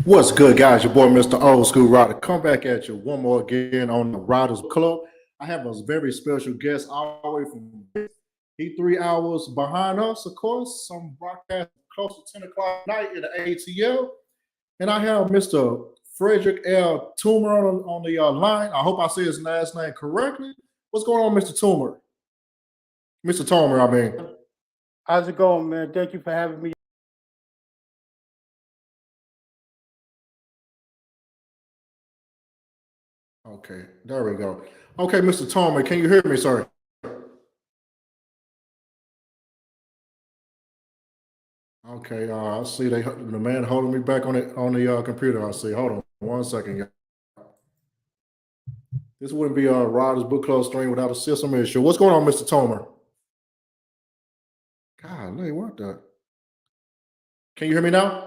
What's good, guys? Your boy, Mr. Old School Ryder. Come back at you one more again on the Riders Club. I have a very special guest all the way from he 3 hours behind us, of course. Some broadcast close to 10 o'clock at night in the ATL. And I have Mr. Frederick L. Toomer on the line. I hope I say his last name correctly. What's going on, Mr. Toomer? Mr. Toomer, I mean. How's it going, man? Thank you for having me. Okay, there we go. Okay, Mr. Toomer, can you hear me, sir? Okay, I see the man holding me back on the computer. I see. Hold on 1 second. This wouldn't be a Riders Book Club stream without a system issue. What's going on, Mr. Toomer? Golly, what the? Can you hear me now?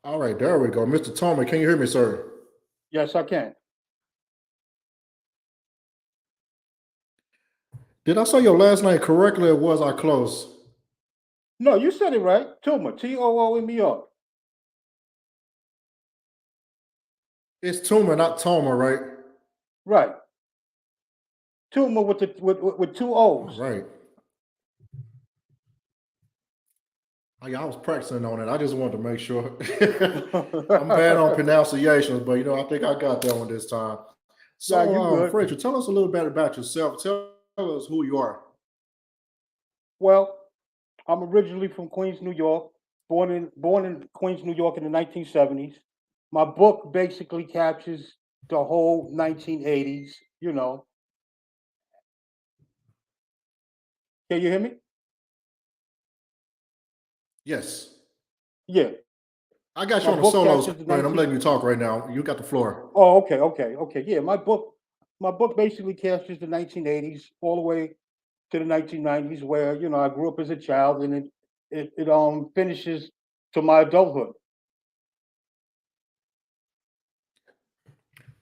All right, there we go. Mr. Toomer, can you hear me, sir? Yes, I can. Did I say your last name correctly or was I close? No, you said it right. Toomer, Toomer. It's Toomer, not Toomer, right? Right. Toomer with two O's. All right. Oh, yeah, I was practicing on it. I just wanted to make sure. I'm bad on pronunciations, but I think I got that one this time. So, Yeah, Frederick, tell us a little bit about yourself. Tell us who you are. Well, I'm originally from Queens, New York. Born in Queens, New York in the 1970s. My book basically captures the whole 1980s. Can you hear me? Yes. Yeah. I got you on the solo screen. I'm letting you talk right now. You got the floor. Oh, okay. Yeah, my book basically captures the 1980s all the way to the 1990s, where I grew up as a child, and it finishes to my adulthood.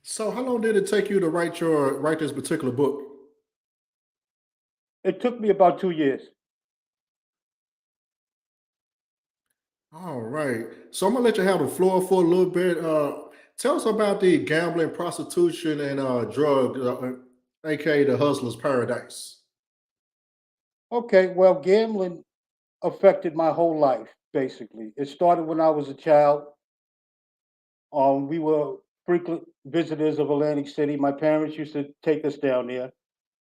So, how long did it take you to write this particular book? It took me about 2 years. All right. So I'm gonna let you have the floor for a little bit. Tell us about the gambling, prostitution, and drug, aka the hustler's paradise. Okay, well, gambling affected my whole life. Basically, it started when I was a child. We were frequent visitors of Atlantic City. My parents used to take us down there,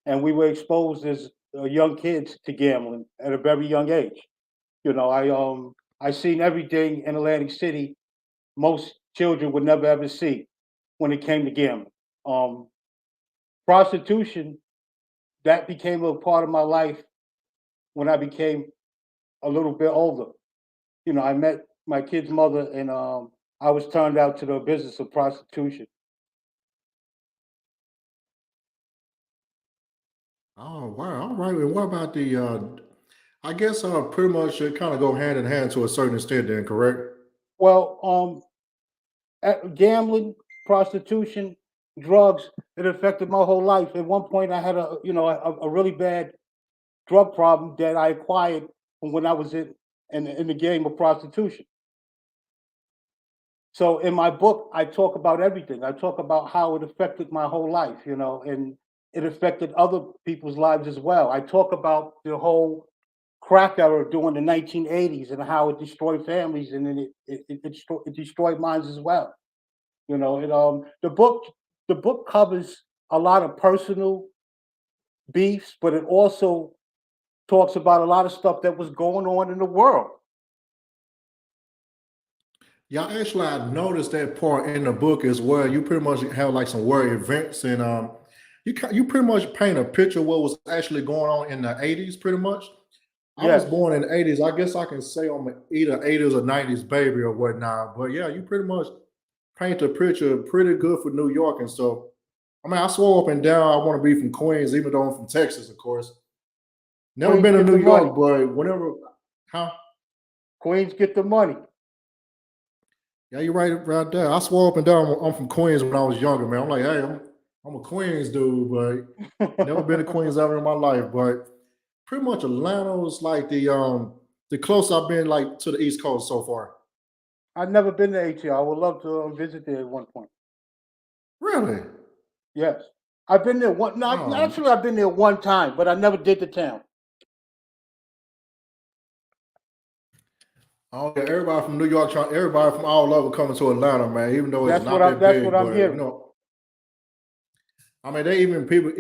and we were exposed as young kids to gambling at a very young age. I seen everything in Atlantic City most children would never ever see when it came to gambling. Um, Prostitution, that became a part of my life when I became a little bit older. I met my kid's mother, and I was turned out to the business of prostitution. Oh wow. All right. And what about the? I guess pretty much it kind of go hand in hand to a certain extent. Then, correct? Well, gambling, prostitution, drugs, it affected my whole life. At one point, I had a really bad drug problem that I acquired from when I was in the game of prostitution. So in my book, I talk about everything. I talk about how it affected my whole life, and it affected other people's lives as well. I talk about the whole crack era during the 1980s and how it destroyed families, and then it destroyed minds as well. The book covers a lot of personal beefs, but it also talks about a lot of stuff that was going on in the world. Yeah, actually, I noticed that part in the book as well. You pretty much have like some world events, and you pretty much paint a picture of what was actually going on in the '80s. Pretty much, I was Yes. born in the '80s. I guess I can say I'm either '80s or '90s baby or whatnot. But yeah, you pretty much paint a picture pretty good for New York and stuff. I mean, I swore up and down I want to be from Queens, even though I'm from Texas, of course. Never Queens been to get the New money. York, but whenever, huh? Queens get the money. Yeah, you're right there. I swore up and down I'm from Queens when I was younger, man. I'm like, hey, I'm a Queens dude, but never been to Queens ever in my life. But pretty much Atlanta was like the closest I've been like to the East Coast so far. I've never been to ATL. I would love to visit there at one point. Really? Yes. I've been there one. Not Oh, actually, I've been there one time, but I never did the town. oh yeah, everybody from New York, everybody from all over coming to Atlanta, man. Even though it's That's what not I'm. that That's what big, I'm but hearing. I mean, they even people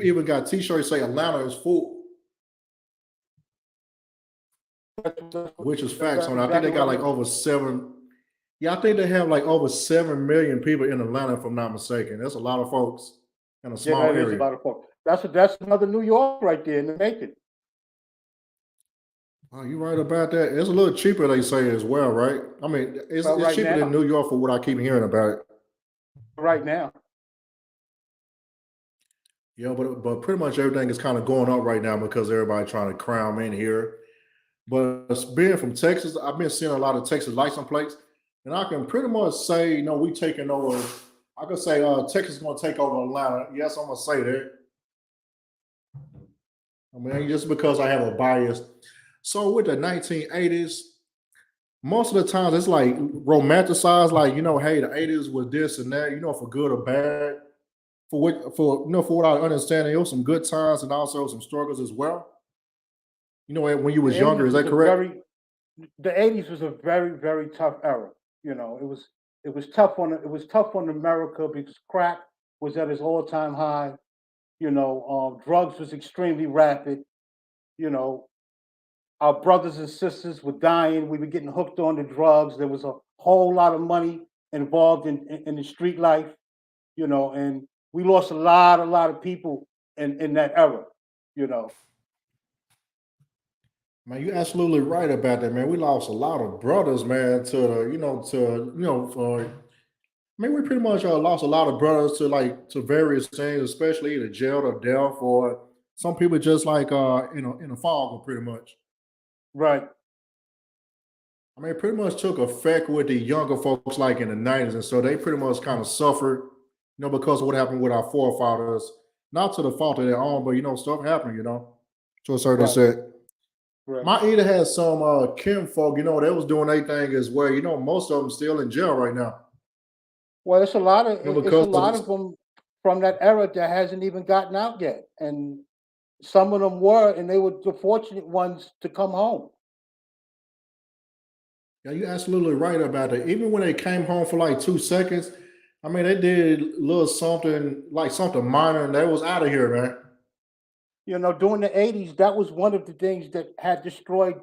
even got T-shirts say Atlanta is full, which is facts. That's On I think exactly they what got I'm like hearing. over 7. Yeah, I think they have like over 7 million people in Atlanta, if I'm not mistaken. That's a lot of folks in a Yeah, small that is a area. lot of folks. That's another New York right there in the making. Oh, you right about that. It's a little cheaper, they say as well, right? I mean, Well, it's right cheaper than now, New York for what I keep hearing about it. right now. Yeah, but pretty much everything is kind of going up right now because everybody trying to cram in here. But being from Texas, I've been seeing a lot of Texas license plates, and I can pretty much say, we taking over. I could say Texas is going to take over Atlanta. Yes, I'm going to say that. I mean, just because I have a bias. So with the 1980s, most of the times it's like romanticized, like hey, the 80s was this and that, for good or bad. For what I understand, there was some good times and also some struggles as well. When you was The younger, '80s is was that a correct? very the '80s was a very very tough era. It was tough on America because crack was at its all time high. Drugs was extremely rapid. You know, our brothers and sisters were dying. We were getting hooked on the drugs. There was a whole lot of money involved in the street life. And we lost a lot of people in that era. You know, Man, you're absolutely right about that, man. We lost a lot of brothers, man, to the, for I mean, we pretty much lost a lot of brothers to various things, especially either jail or death, or some people just like in a fog, pretty much. right? I mean, it pretty much took effect with the younger folks like in the 90s, and so they pretty much kind of suffered, because of what happened with our forefathers. Not to the fault of their own, but stuff happened, to a certain Right. extent. Right. My Eda had some kin folk, they was doing their thing as well. Most of them still in jail right now. Well, it's a Because of lot this. of them from that era that hasn't even gotten out yet, and some of them were, and they were the fortunate ones to come home. Yeah, you're absolutely right about that. Even when they came home for like 2 seconds, I mean, they did a little something like something minor, and they was out of here, man. During the '80s, that was one of the things that had destroyed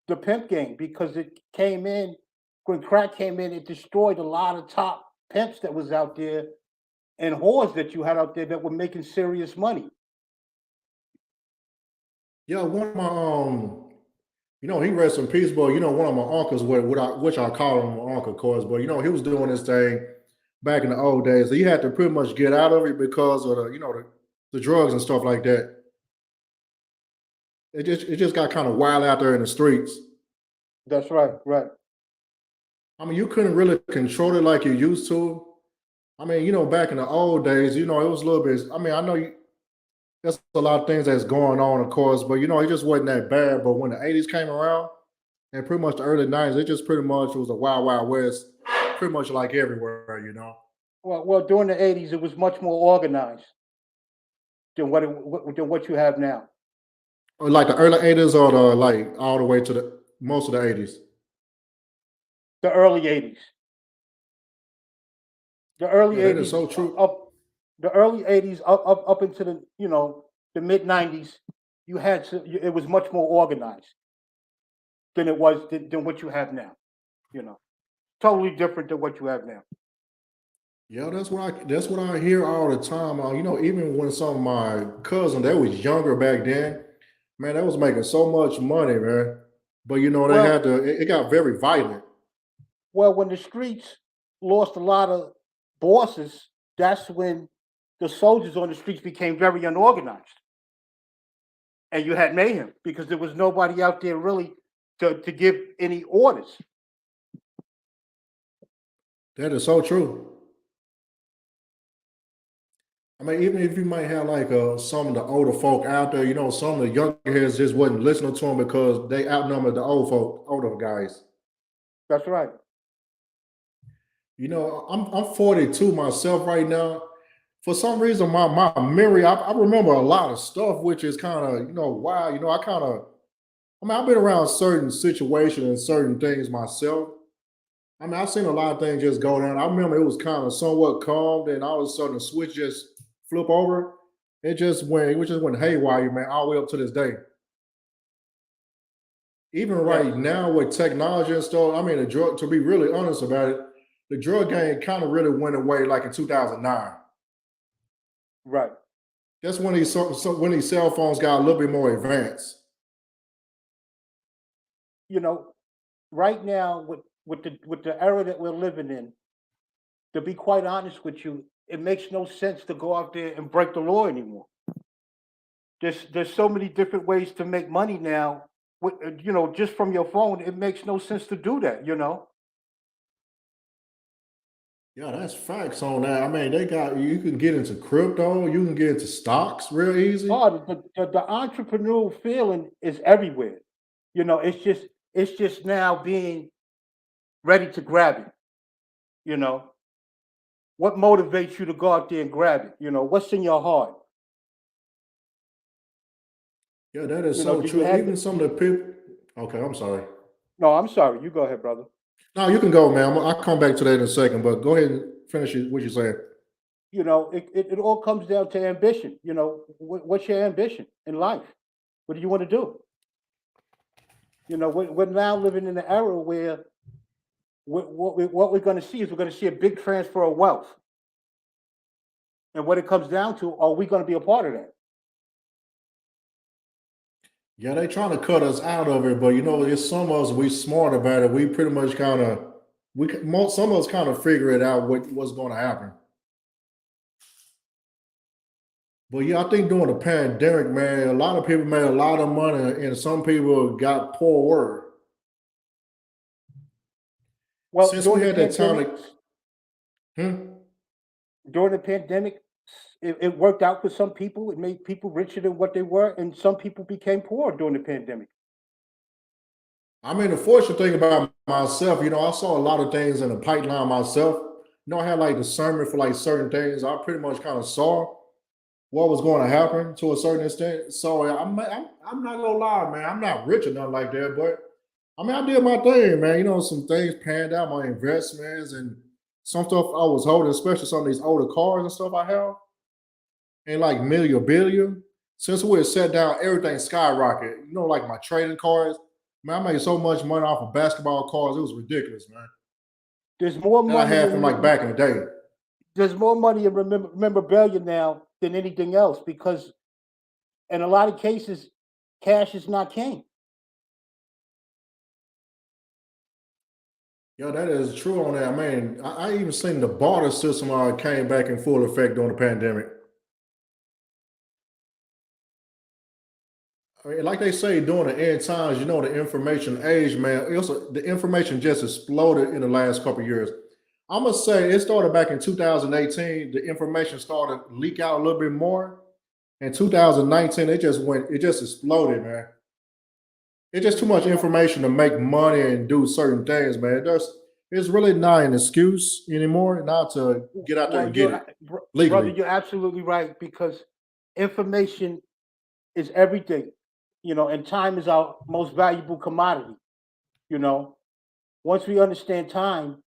the pimp game because it came in when crack came in. It destroyed a lot of top pimps that was out there and whores that you had out there that were making serious money. Yeah, one of my he rests in peace, but one of my uncles, which I call him my uncle, of course, but he was doing this thing back in the old days. He had to pretty much get out of it because of the drugs and stuff like that. It just got kind of wild out there in the streets. That's right, right. I mean, you couldn't really control it like you used to. I mean, back in the old days, it was a little bit. I mean, I know there's a lot of things that's going on, of course, but it just wasn't that bad. But when the '80s came around and pretty much the early '90s, it just pretty much was a wild, wild west, pretty much like everywhere. Well, during the '80s, it was much more organized than what you have now. Or like the early '80s or the like all the way to the most of the '80s. The early '80s, the early Yeah, that is '80s so true. up, the early '80s up into the mid '90s. It was much more organized than what you have now. You know, totally different than what you have now. Yeah, that's what I hear all the time. Even when some of my cousins they was younger back then, man, they was making so much money, man. But they had Well, to. It got very violent. when the streets lost a lot of bosses, that's when the soldiers on the streets became very unorganized, and you had mayhem because there was nobody out there really to give any orders. That is so true. I mean, even if you might have like some of the older folk out there, some of the younger heads just wasn't listening to them because they outnumbered the old folk, older guys. That's right. I'm 42 myself right now. For some reason, my memory, I remember a lot of stuff, which is kind of, wow. I mean, I've been around certain situations and certain things myself. I mean, I've seen a lot of things just go down. I remember it was kind of somewhat calm, then all of a sudden the switch just flip over. It just went haywire, man, all the way up to this day. Even Yes. right now with technology and stuff, I mean, the drug, to be really honest about it, the drug game kind of really went away like in 2009. Right. That's when these cell phones got a little bit more advanced. You know, right now with the era that we're living in, to be quite honest with you, it makes no sense to go out there and break the law anymore. There's so many different ways to make money now. Just from your phone, it makes no sense to do that. Yeah, that's facts on that. I mean, you can get into crypto, you can get into stocks real easy. Oh, the entrepreneurial feeling is everywhere. It's just now being ready to grab it. You know, what motivates you to go out there and grab it? What's in your heart? Yeah, that is so Do you true. have Even some of the people. Okay, I'm sorry. No, I'm sorry. You go ahead, brother. No, you can go, man. I'll come back to that in a second, but go ahead and finish what you're saying. It all comes down to ambition. What's your ambition in life? What do you want to do? We're now living in an era where what we're going to see is we're going to see a big transfer of wealth. And what it comes down to, are we going to be a part of that? Yeah, they trying to cut us out of it, but it's some of us we smart about it. We pretty much kind of some of us kind of figure it out what's going to happen. But yeah, I think during the pandemic, man, a lot of people made a lot of money, and some people got poor word. Well, Since we had that time, hmm? during the pandemic, it worked out for some people. It made people richer than what they were, and some people became poor during the pandemic. I mean, the fortunate thing about myself, I saw a lot of things in the pipeline myself. I had like discernment for like certain things. I pretty much kind of saw what was going to happen to a certain extent. So I'm not gonna lie, man. I'm not rich or nothing like that, but I mean, I did my thing, man. Some things panned out, my investments and some stuff I was holding, especially some of these older cars and stuff I have, and like memorabilia. Since we had sat down, everything skyrocketed. Like my trading cards. Man, I made so much money off of basketball cards. It was ridiculous, man. There's more That I money had from like in back in the day. there's more money in memorabilia now than anything else because in a lot of cases, cash is not king. Yeah, that is true on that. I mean, I even seen the barter system came back in full effect during the pandemic. I mean, like they say during the end times, the information age, man, the information just exploded in the last couple of years. I'm gonna say it started back in 2018. The information started to leak out a little bit more. In 2019, it just exploded, man. It's just too much information to make money and do certain things, man. It's really not an excuse anymore not to get out there Well, and get it brother, legally. you're absolutely right because information is everything, and time is our most valuable commodity. You know, Once we understand time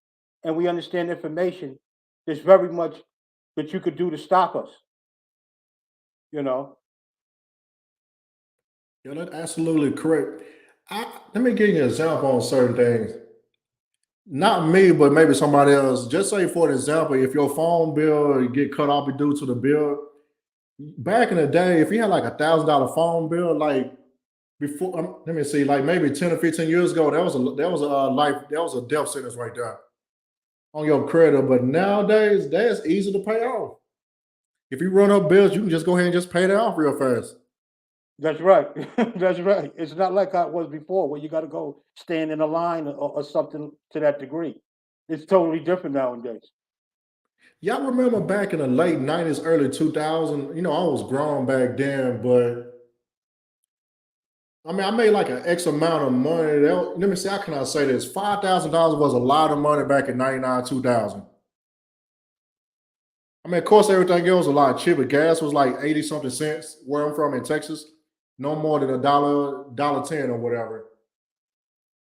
and we understand information, there's very much that you could do to stop us. You know, Yeah, that's absolutely correct. Let me give you an example on certain things. Not me, but maybe somebody else. Just say, for example, if your phone bill get cut off due to the bill, back in the day, if you had like $1,000 phone bill, like before, let me see, like maybe 10 or 15 years ago, that was a death sentence right there on your credit. But nowadays, that's easy to pay off. If you run up bills, you can just go ahead and just pay that off real fast. that's right. That's right. It's not like how it was before, where you got to go stand in a line or something to that degree. It's totally different nowadays. Yeah, I remember back in the late 90s, early 2000, I was grown back then, but I mean, I made like an X amount of money. Let me see, how can I say this? $5,000 was a lot of money back in 99, 2000. I mean, of course, everything else was a lot cheaper. Gas was like 80 something cents where I'm from in Texas. No more than dollar 10 or whatever.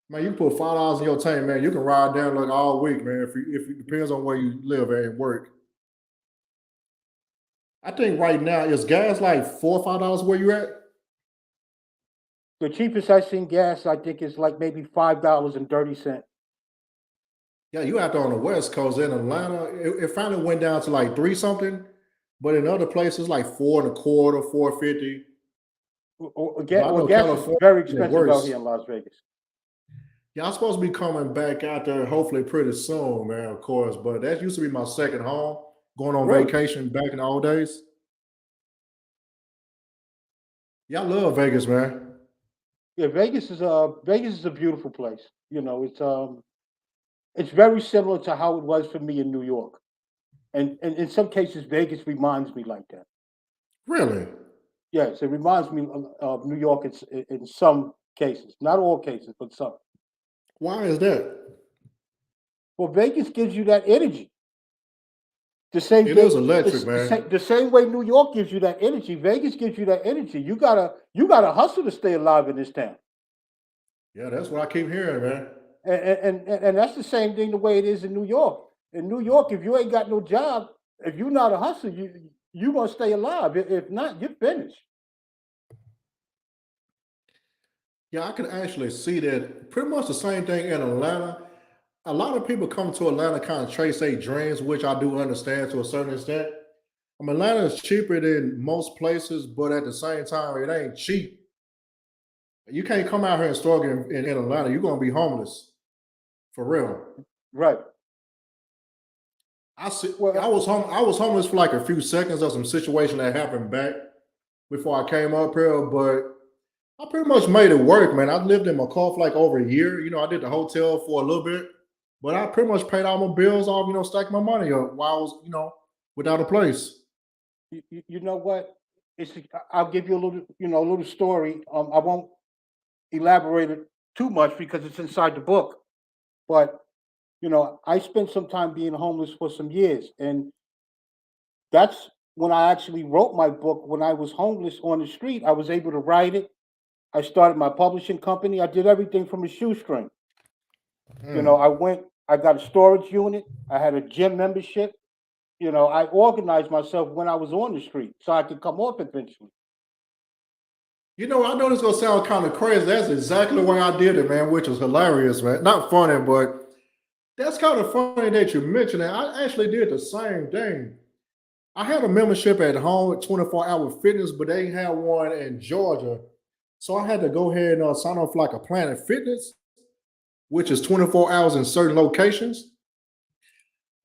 Man, you put $5 in your tank, man. You can ride down like all week, man. If it depends on where you live at and work. I think right now is gas like $4 or $5 where you at? The cheapest I've seen gas, I think, is like maybe $5.30. Yeah, you out there on the West Coast in Atlanta. It finally went down to like three something, but in other places like four and a quarter, 4.50. But I Well, know gas is California very is even expensive out worse. here in Las Vegas. Yeah, I'm supposed to be coming back out there hopefully pretty soon, man, of course. But that used to be my second home, going on Really? vacation back in the old days. Yeah, I love Vegas, man. Yeah, Vegas is a beautiful place. It's very similar to how it was for me in New York, and in some cases, Vegas reminds me like that. Really? Yes, it reminds me of New York in some cases, not all cases, but some. Why is that? Well, Vegas gives you that energy. The same It is day, electric, man. the same way New York gives you that energy, Vegas gives you that energy. You gotta hustle to stay alive in this town, Yeah, that's what I keep hearing, man. and that's the same thing the way it is in New York. In New York, if you ain't got no job, if you're not a hustler, you gonna stay alive. If not, you're finished. Yeah, I can actually see that pretty much the same thing in Atlanta. A lot of people come to Atlanta kind of chase their dreams, which I do understand to a certain extent. Atlanta is cheaper than most places, but at the same time, it ain't cheap. You can't come out here and struggle in Atlanta. You're gonna be homeless for real. Right. I see. Well, I was homeless for like a few seconds of some situation that happened back before I came up here, but I pretty much made it work, man. I lived in my car for like over a year. I did the hotel for a little bit, but I pretty much paid all my bills off. Stacked my money up while I was, without a place. you know what? I'll give you a little story. I won't elaborate it too much because it's inside the book. But I spent some time being homeless for some years, and that's when I actually wrote my book. When I was homeless on the street, I was able to write it. I started my publishing company. I did everything from a shoestring. Mm. I got a storage unit. I had a gym membership. I organized myself when I was on the street so I could come off eventually. I know this gonna sound kind of crazy. That's exactly the way I did it, man, which was hilarious, man. Not funny, but that's kind of funny that you mentioned that. I actually did the same thing. I had a membership at home at 24-hour fitness, but they had one in Georgia. So I had to go ahead and sign up for like a Planet Fitness, which is 24 hours in certain locations.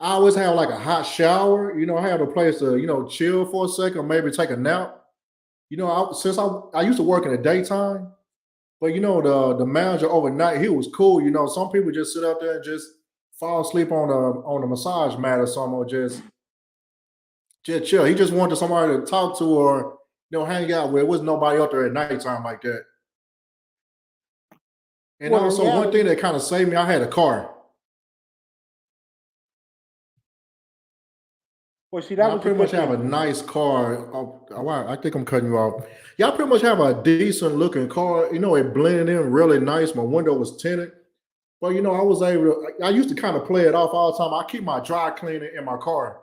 I always have like a hot shower. I have a place to, chill for a second or maybe take a nap. Since I used to work in the daytime, but the manager overnight, he was cool. Some people just sit out there and just fall asleep on a massage mat or something, or just chill. He just wanted somebody to talk to or hang out with. There was nobody out there at nighttime like that. And Well, in also one thing reality, that kind of saved me, I had a car. well, see, And that I was a pretty much good have thing a for me. nice car. Oh, wow, I think I'm cutting you off. Yeah, I pretty much have a decent looking car. It blended in really nice. My window was tinted. But I was able to, I used to kind of play it off all the time. I keep my dry cleaner in my car.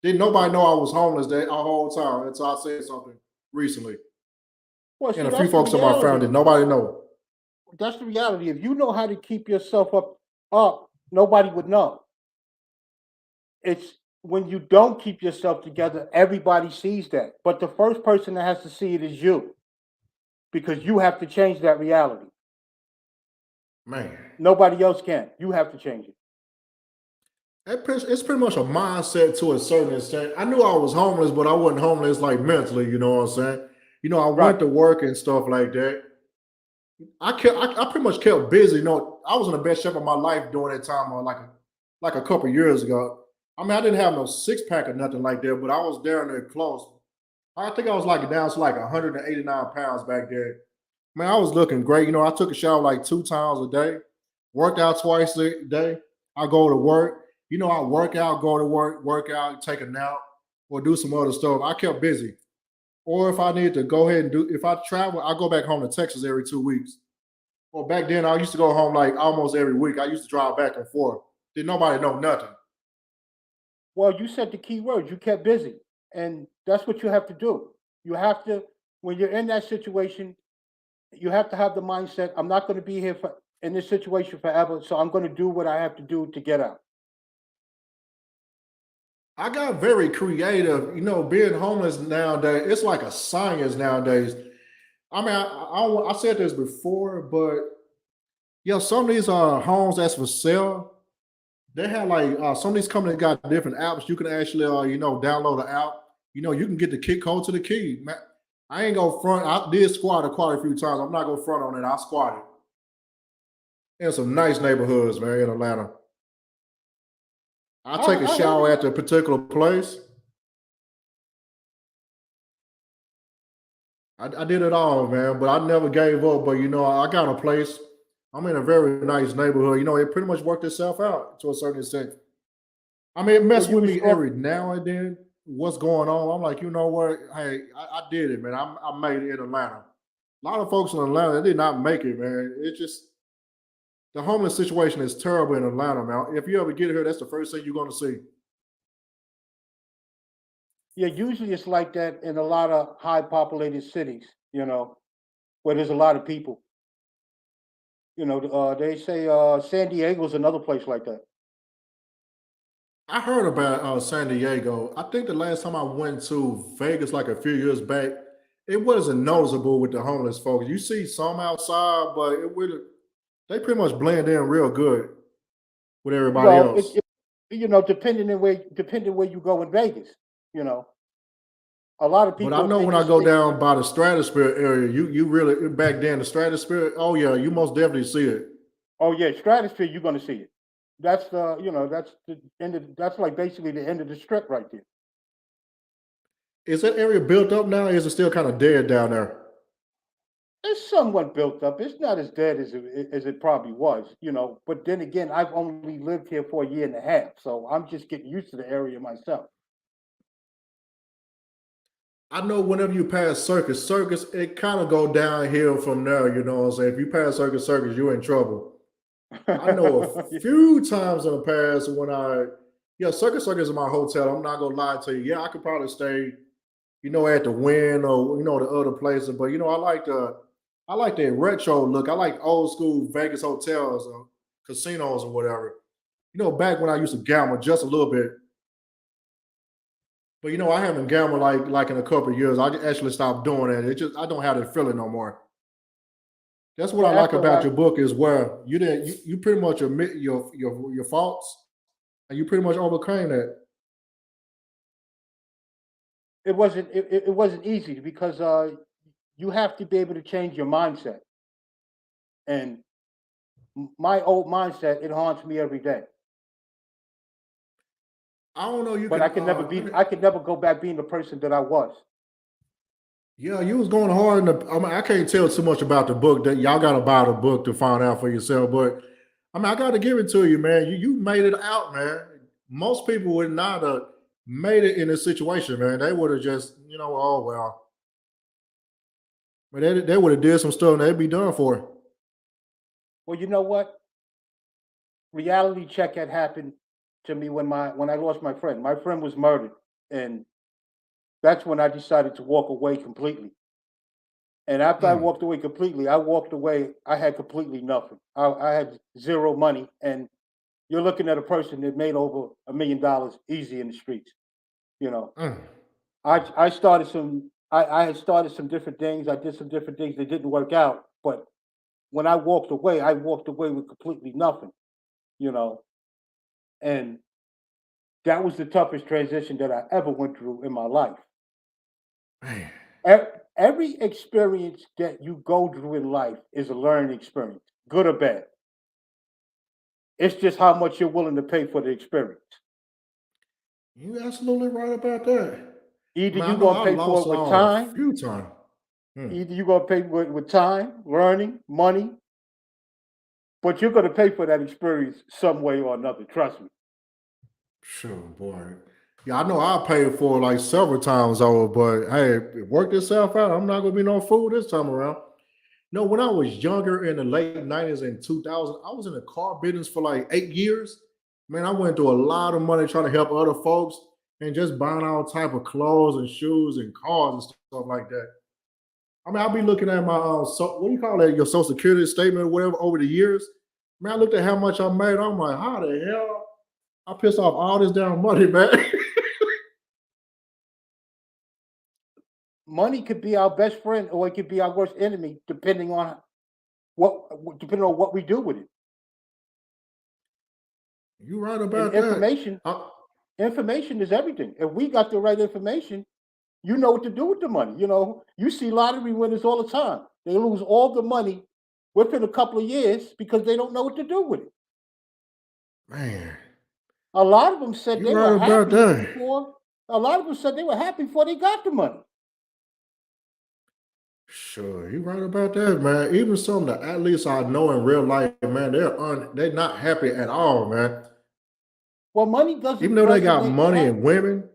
Didn't nobody know I was homeless that whole time until I said something recently. Well, And see, a few that's the folks in my family, reality. nobody know. That's the reality. If you know how to keep yourself up, nobody would know. It's when you don't keep yourself together, everybody sees that. But the first person that has to see it is you, because you have to change that reality. Man. Nobody else can. You have to change it. It's pretty much a mindset to a certain extent. I knew I was homeless, but I wasn't homeless like mentally, you know what I'm saying? I Right. went to work and stuff like that. I pretty much kept busy. I was in the best shape of my life during that time, like like a couple years ago. I mean, I didn't have no six pack or nothing like that, but I was down there close. I think I was like down to like 189 pounds back there. Man, I was looking great. You know, I took a shower like 2 times a day, worked out twice a day. I go to work. You know, I work out, go to work out, take a nap, or do some other stuff. I kept busy. Or if I need to go ahead and if I travel, I go back home to Texas every 2 weeks. Well, back then I used to go home like almost every week. I used to drive back and forth. Did nobody know nothing? Well, you said the key words. You kept busy, and that's what you have to do. You have to, when you're in that situation, you have to have the mindset. I'm not going to be here for in this situation forever, so I'm going to do what I have to do to get out. I got very creative. You know, being homeless nowadays, it's like a science nowadays. I mean, I said this before, but some of these homes that's for sale, they have like some of these companies got different apps. You can actually download the app. You know, you can get the key code to the key. Man, I ain't go front. I did squat quite a few times. I'm not gonna front on it. I squatted in some nice neighborhoods, man, in Atlanta. I I, take a I heard shower at about. the particular place. I did it all, man, but I never gave up. But I got a place. I'm in a very nice neighborhood. You know, it pretty much worked itself out to a certain extent. I mean, it Well, messed you with were me strong. every now and then. What's going on? I'm like, you know what? Hey, I did it, man. I made it in Atlanta. A lot of folks in Atlanta they did not make it, man. It just the homeless situation is terrible in Atlanta, man. If you ever get here, that's the first thing you're gonna see. Yeah, usually it's like that in a lot of high populated cities. Where there's a lot of people. They say San Diego's another place like that. I heard about San Diego. I think the last time I went to Vegas, like a few years back, it wasn't noticeable with the homeless folks. You see some outside, but they pretty much blend in real good with everybody Well, else. depending where you go in Vegas, you know, a lot of But I people know when think I it's go down by the stratosphere area, you really back then the stratosphere. Oh yeah, you most definitely see it. oh yeah, stratosphere, you're going to see it. That's the end of that's like basically the end of the strip right there. Is that area built up now? Or is it still kind of dead down there? It's somewhat built up. It's not as dead as it probably was, But then again, I've only lived here for a year and a half, so I'm just getting used to the area myself. I know whenever you pass Circus, it kind of go downhill from there. You know what I'm saying? If you pass Circus, you're in trouble. I know a few times in the past when Circus is my hotel. I'm not gonna lie to you. Yeah, I could probably stay, at the Wynn or the other places. But I like the retro look. I like old school Vegas hotels or casinos or whatever. Back when I used to gamble just a little bit. But I haven't gambled like in a couple of years. I actually stopped doing that. It just I don't have that feeling no more. That's what Yeah, I like after a about while, your book as well. You pretty much admit your faults and you pretty much overcame that. it wasn't easy because you have to be able to change your mindset. And my old mindset, it haunts me every day. I don't know. You But I can could never let be. me. I could never go back being the person that I was. Yeah, you was going hard. I mean, I can't tell too much about the book. That y'all got to buy the book to find out for yourself. But I mean, I got to give it to you, man. You made it out, man. Most people would not have made it in this situation, man. They would have just, oh well. But they would have did some stuff and they'd be done for. Well, you know what? Reality check had happened to me when I lost my friend. My friend was murdered, and that's when I decided to walk away completely. And after I Mm. walked away completely, I walked away. I had completely nothing. I had zero money, and you're looking at a person that made over $1 million easy in the streets. You know, Mm. I started some. I had started some different things. I did some different things that didn't work out. But when I walked away with completely nothing. You know, and that was the toughest transition that I ever went through in my life. Man. Every experience that you go through in life is a learning experience, good or bad. It's just how much you're willing to pay for the experience. You absolutely right about that. I Either mean, I you're know gonna I pay for lost it with out a time, few times. Hmm. either you're gonna pay with time, learning, money, but you're gonna pay for that experience some way or another. Trust me. Sure, boy. Yeah, I know I paid for it like several times over, but hey, it worked itself out. I'm not gonna be no fool this time around. No, when I was younger in the late 90s and 2000, I was in the car business for like 8 years. Man, I went through a lot of money trying to help other folks and just buying all type of clothes and shoes and cars and stuff like that. I mean, I'll be looking at my what do you call that? Your social security statement or whatever over the years. Man, I looked at how much I made. I'm like, how the hell I pissed off all this damn money, man? Money could be our best friend or it could be our worst enemy, depending on what we do with it. You right And about that. information, information is everything. If we got the right information, you know what to do with the money. You see lottery winners all the time. They lose all the money within a couple of years because they don't know what to do with it. Man, A lot of them said you they right were about happy that. before. A lot of them said they were happy before they got the money. Sure, you right about that, man. Even some of the athletes I know in real life, man, they're not happy at all, man. Well, Even though they got money and women.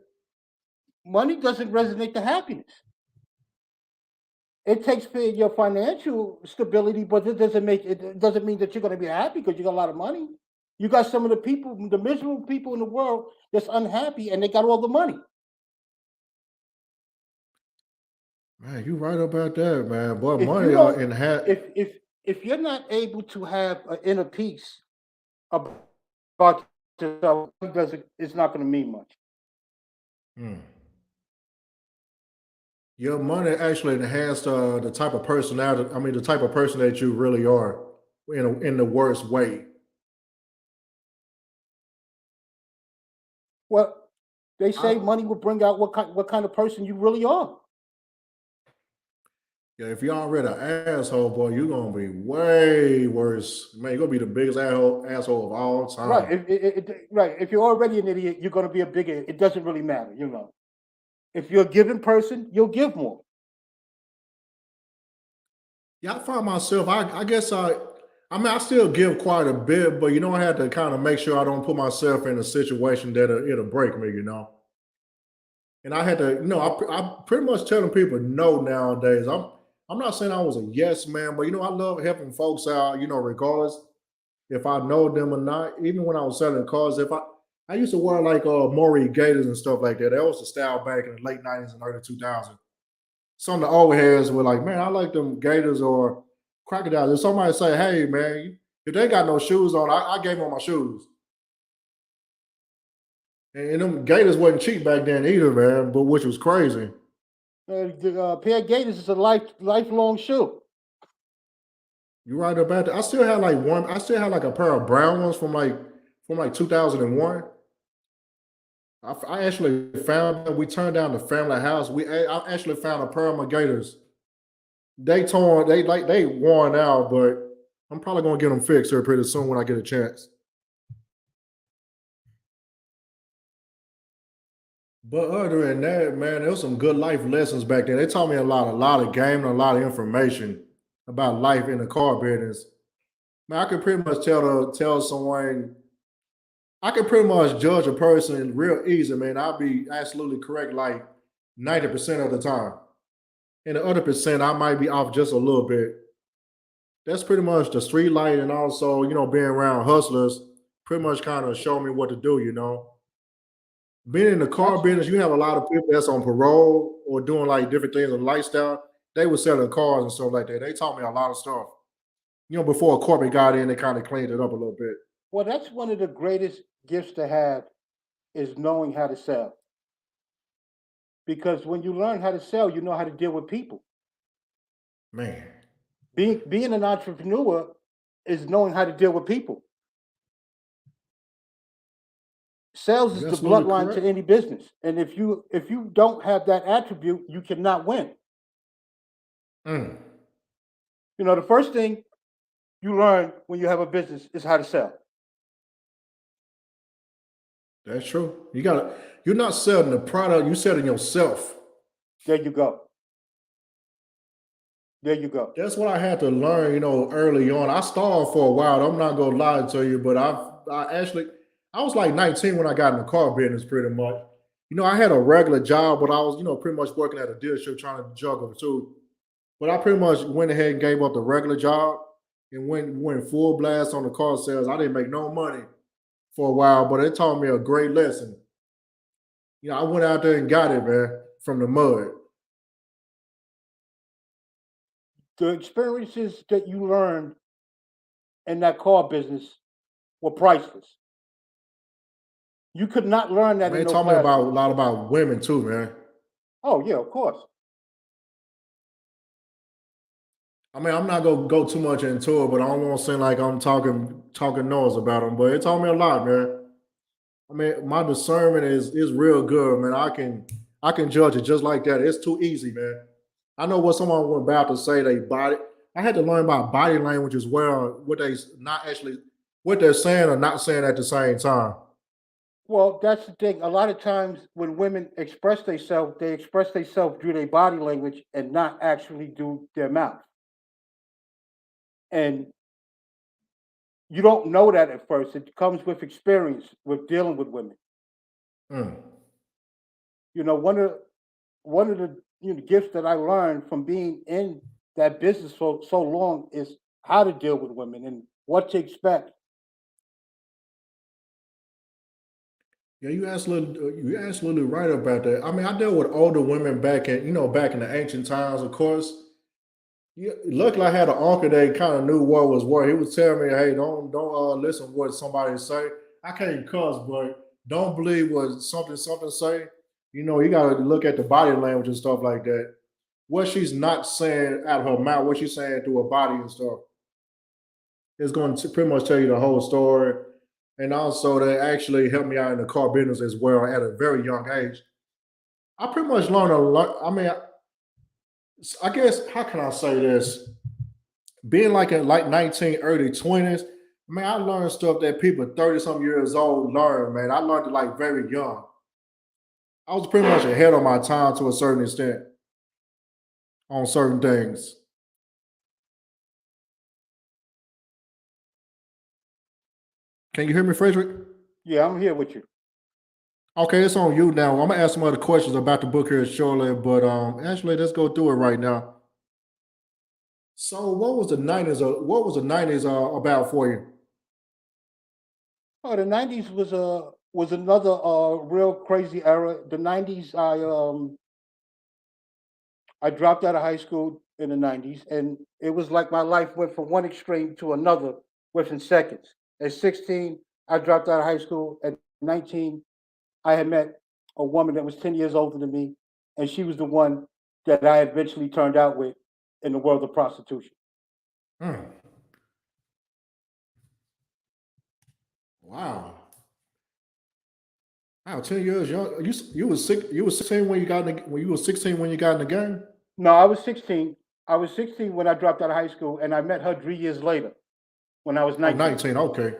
money doesn't resonate to happiness. It takes for your financial stability, but it doesn't mean that you're going to be happy because you got a lot of money. You got some of the miserable people in the world that's unhappy, and they got all the money. Man, you right about that, man. Boy, If you money don't, in hat. if you're not able to have an inner peace about yourself, it's not going to mean much. Hmm. Your money actually enhanced the type of personality. I mean, the type of person that you really are in the worst way. Well, they say I, money will bring out what kind of person you really are. yeah, if you're already an asshole, boy, you're gonna be way worse. Man, you're gonna be the biggest asshole of all Right. time. Right. If you're already an idiot, you're going to be a big idiot. It doesn't really matter. If you're a giving person, you'll give more. Yeah, I find myself. I guess I mean, I still give quite a bit, but I had to kind of make sure I don't put myself in a situation that it'll break me. And I had to, I pretty much telling people no nowadays. I'm not saying I was a yes man, but I love helping folks out. Regardless if I know them or not. Even when I was selling cars, if I used to wear like Maury Gators and stuff like that. That was the style back in the late '90s and early 2000s. Some of the old heads were like, man, I like them Gators or crocodiles. If somebody say, hey, man, if they got no shoes on, I gave them my shoes. And them Gators wasn't cheap back then either, man, but which was crazy. The pair of Gators is a lifelong shoe. You right about that. I still had like a pair of brown ones from like 2001. I actually found them. We turned down the family house. I actually found a pair of my Gators. They worn out, but I'm probably gonna get them fixed here pretty soon when I get a chance. But other than that, man, there was some good life lessons back then. They taught me a lot of game and a lot of information about life in the car business. Man, I could pretty much tell someone. I could pretty much judge a person real easy, man. I'll be absolutely correct like 90% of the time. And the other percent, I might be off just a little bit. That's pretty much the street light and also, being around hustlers pretty much kind of show me what to do. Being in the car That's business, you have a lot of people that's on parole or doing like different things in lifestyle. They were selling cars and stuff like that. They taught me a lot of stuff. Before corporate got in, they kind of cleaned it up a little bit. well, that's one of the greatest gifts to have is knowing how to sell. Because when you learn how to sell, you know how to deal with people. Man, Being an entrepreneur is knowing how to deal with people. Sales is you're the absolutely bloodline to correct. any business, and if you don't have that attribute, you cannot win. Mm. The first thing you learn when you have a business is how to sell. That's true. You're not selling the product, you're selling yourself. There you go. There you go. That's what I had to learn, early on. I stalled for a while. I'm not gonna lie to you, but I was like 19 when I got in the car business pretty much. I had a regular job, but I was, pretty much working at a dealership trying to juggle too. But I pretty much went ahead and gave up the regular job and went full blast on the car sales. I didn't make no money for a while, but it taught me a great lesson. I went out there and got it, man, from the mud. The experiences that you learned in that car business were priceless. You could not learn that Man, in it no taught me about a classroom. lot about women too, man. Oh yeah, of course. I mean, I'm not gonna go too much into it, but I don't want to seem like I'm talking noise about them. But it taught me a lot, man. I mean, my discernment is real good, man. I can judge it just like that. It's too easy, man. I know what someone was about to say. They body. I had to learn about body language as well. What they're saying or not saying at the same time. Well, that's the thing. A lot of times when women they express themselves through their body language and not actually do their mouth. And you don't know that at first. It comes with experience with dealing with women. Mm. You know, one of the gifts that I learned from being in that business for so long is how to deal with women and what to expect. Yeah, you absolutely right about that. I mean, I dealt with older women back in the ancient times, of course. Yeah, luckily I had an uncle that kind of knew what was what. He would tell me, "Hey, don't listen what somebody say." I can't cuss, but don't believe what something say. You got to look at the body language and stuff like that. What she's not saying out of her mouth, what she's saying through her body and stuff, is going to pretty much tell you the whole story. And also, they actually helped me out in the car business as well at a very young age. I pretty much learned a lot. I mean, I guess how can I say this? Being like in like 19, early 20s, man, I learned stuff that people 30 some years old learn, man. I learned it like very young. I was pretty much ahead of my time to a certain extent on certain things. Can you hear me, Frederick? Yeah, I'm here with you. Okay, it's on you now. I'm gonna ask some other questions about the book here shortly, but actually, let's go through it right now. So, what was the '90s about for you? Oh, the '90s was another real crazy era. The '90s, I dropped out of high school in the '90s, and it was like my life went from one extreme to another within seconds. At 16, I dropped out of high school. At 19, I had met a woman that was 10 years older than me, and she was the one that I eventually turned out with in the world of prostitution. Hmm. Wow. Wow, 10 years young. You was 16 when you were 16 when you got in the game? No, I was 16. I was 16 when I dropped out of high school, and I met her 3 years later when I was Oh, 19. 19. Okay.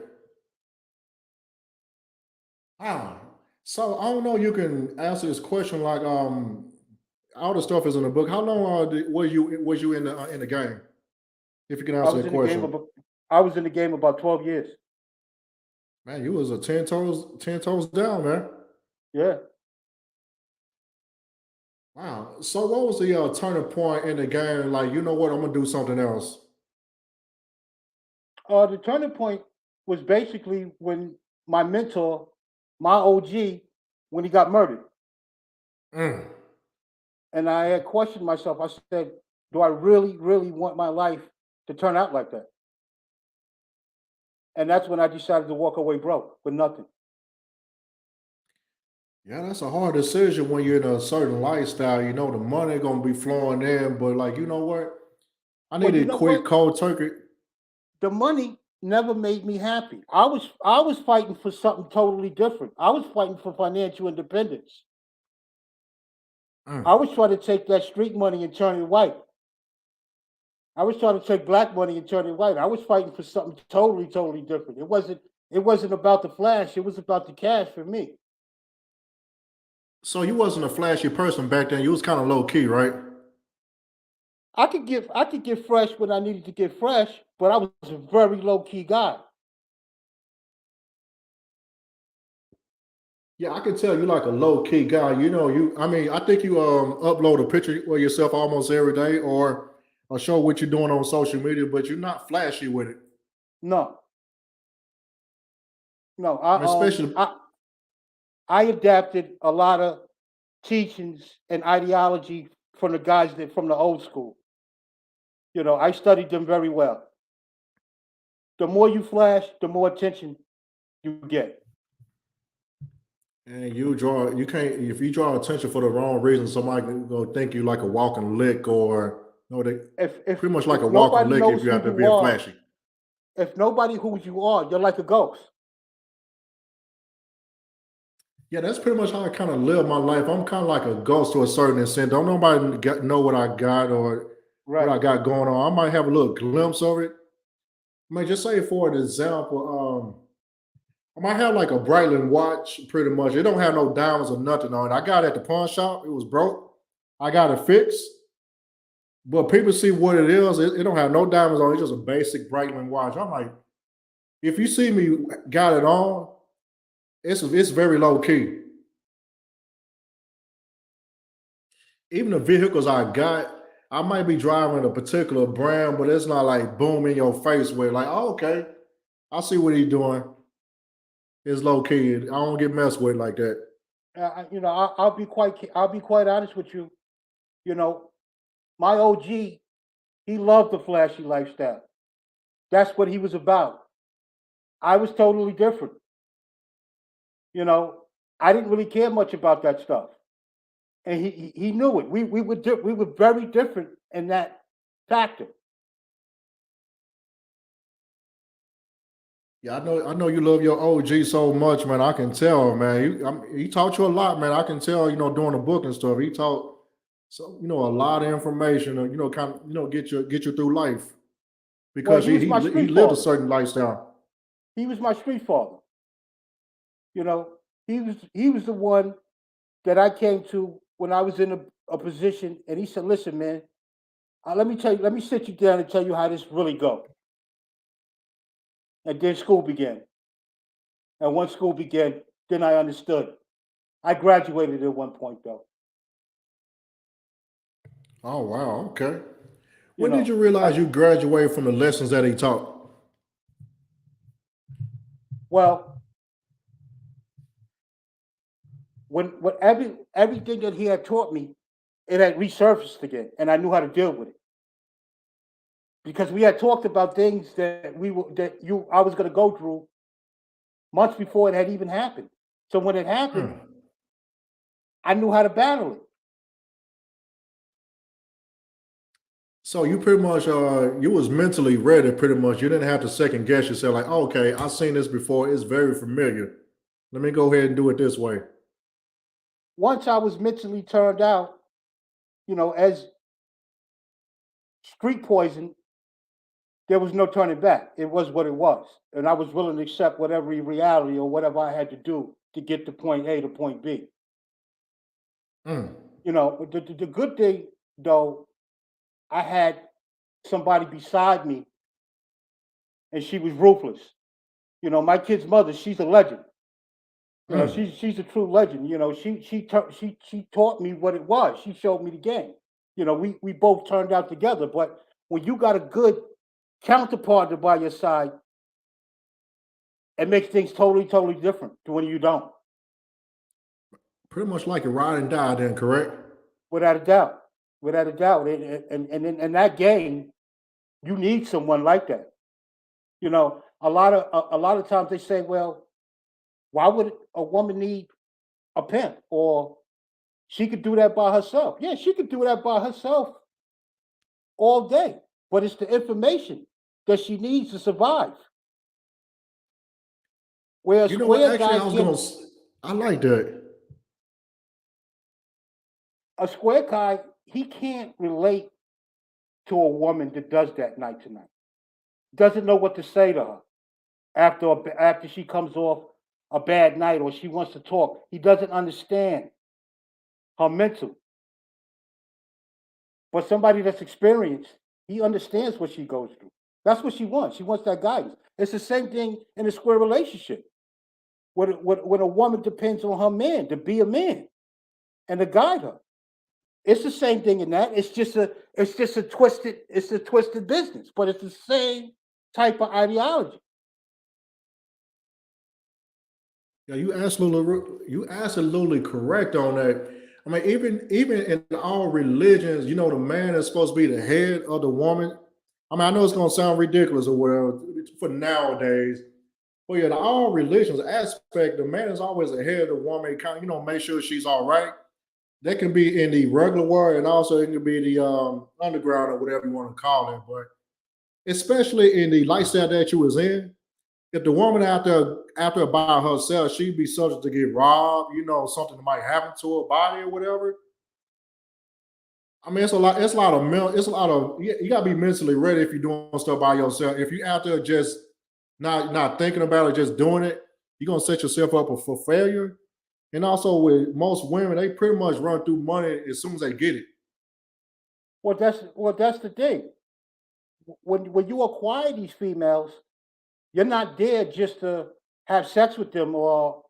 Wow. So I don't know you can answer this question like all the stuff is in the book. How long was you in the game? If you can I answer was that in the game question. about I was in the game about 12 years. Man, you was a 10 toes down, man. Yeah. Wow. So what was the turning point in the game? Like, you know what, I'm gonna do something else. The turning point was basically when my mentor, my OG, when he got murdered. Mm. And I had questioned myself. I said, do I really, really want my life to turn out like that? And that's when I decided to walk away broke with nothing. Yeah, that's a hard decision when you're in a certain lifestyle. The money gonna be flowing in, but like, you know what? I need Well, you to know quit what? cold turkey. The money never made me happy. I was fighting for something totally different. I was fighting for financial independence. Mm. I was trying to take that street money and turn it white. I was trying to take black money and turn it white. I was fighting for something totally, totally different. It wasn't It wasn't about the flash, it was about the cash for me. So you wasn't a flashy person back then. You was kind of low key, right? I could get fresh when I needed to get fresh, but I was a very low key guy. Yeah, I can tell you like a low key guy. I mean, I think you upload a picture of yourself almost every day or show what you're doing on social media, but you're not flashy with it. No, no. I mean, especially I adapted a lot of teachings and ideology from the guys that from the old school. I studied them very well. The more you flash, the more attention you get. and you can't if you draw attention for the wrong reason, somebody can go think you like a walking lick or they If if pretty much like a if walking nobody lick if knows you who have to you be a are, flashy. if nobody who you are, you're like a ghost. Yeah, that's pretty much how I kind of live my life. I'm kind of like a ghost to a certain extent. Don't nobody know what I got or what Right. I got going on. I might have a little glimpse of it. I mean, just say for an example, I might have like a Breitling watch, pretty much. It don't have no diamonds or nothing on it. I got it at the pawn shop. It was broke. I got it fixed, but people see what it is. It don't have no diamonds on it. It's just a basic Breitling watch. I'm like, if you see me got it on, it's very low key. Even the vehicles I got, I might be driving a particular brand, but it's not like boom in your face where like, oh, okay, I see what he's doing. It's low key. I don't get messed with like that. I'll be quite honest with you. You know, my OG, he loved the flashy lifestyle. That's what he was about. I was totally different. You know, I didn't really care much about that stuff, and he knew it. We were very different in that factor. Yeah, I know you love your OG so much, man. I can tell, man. He taught you a lot, man. I can tell, doing the book and stuff. He taught so a lot of information, kind of, get you through life Well, because he he was he my li- he street lived a father. certain lifestyle. He was my street father. You know, he was the one that I came to when I was in a position, and he said, "Listen, man, let me tell you, let me sit you down and tell you how this really go." And then school began, and once school began, then I understood. I graduated at one point, though. Oh wow, okay. You When did know, you I realize you graduated from the lessons that he taught? well, when everything that he had taught me, it had resurfaced again, and I knew how to deal with it because we had talked about things that I was going to go through months before it had even happened. So when it happened, Hmm. I knew how to battle it. So you pretty much you was mentally ready, pretty much. You didn't have to second guess yourself, like, oh, okay, I've seen this before. It's very familiar. Let me go ahead and do it this way. Once I was mentally turned out, as street poison, there was no turning back. It was what it was. And I was willing to accept whatever reality or whatever I had to do to get to point A to point B. Mm. But the good thing, though, I had somebody beside me and she was ruthless. My kid's mother, she's a legend. Mm. She's a true legend. She taught me what it was. She showed me the game. We both turned out together. But when you got a good counterpart by your side, it makes things totally different to when you don't, Pretty much like a ride and die, then, correct? without a doubt, without a doubt. And in that game, you need someone like that. A lot of times they say, well, why would a woman need a pimp? Or she could do that by herself. Yeah, she could do that by herself all day, but it's the information that she needs to survive. Where a You know what? square Actually, guy I was can't, going to, I like that. a square guy, he can't relate to a woman that does that night to night. Doesn't know what to say to her. after she comes off a bad night or she wants to talk. He doesn't understand her mental. But somebody that's experienced, he understands what she goes through. That's what she wants. She wants that guidance. It's the same thing in a square relationship. When a woman depends on her man to be a man and to guide her. It's the same thing in that. It's just a twisted business, but it's the same type of ideology. Yeah, you absolutely correct on that. I mean, even in all religions, the man is supposed to be the head of the woman. I mean, I know it's gonna sound ridiculous or whatever for nowadays, but yeah, in all religions aspect, the man is always the head of the woman. Kind of, make sure she's all right. That can be in the regular world, and also it can be the underground or whatever you want to call it. But especially in the lifestyle that you was in, if the woman after by herself, she'd be subject to get robbed, something that might happen to her body or whatever. I mean, it's a lot of you gotta be mentally ready if you're doing stuff by yourself. If you out there just not thinking about it, just doing it, you're gonna set yourself up for failure. And also with most women, they pretty much run through money as soon as they get it. Well, that's the thing. When you acquire these females, you're not there just to have sex with them or,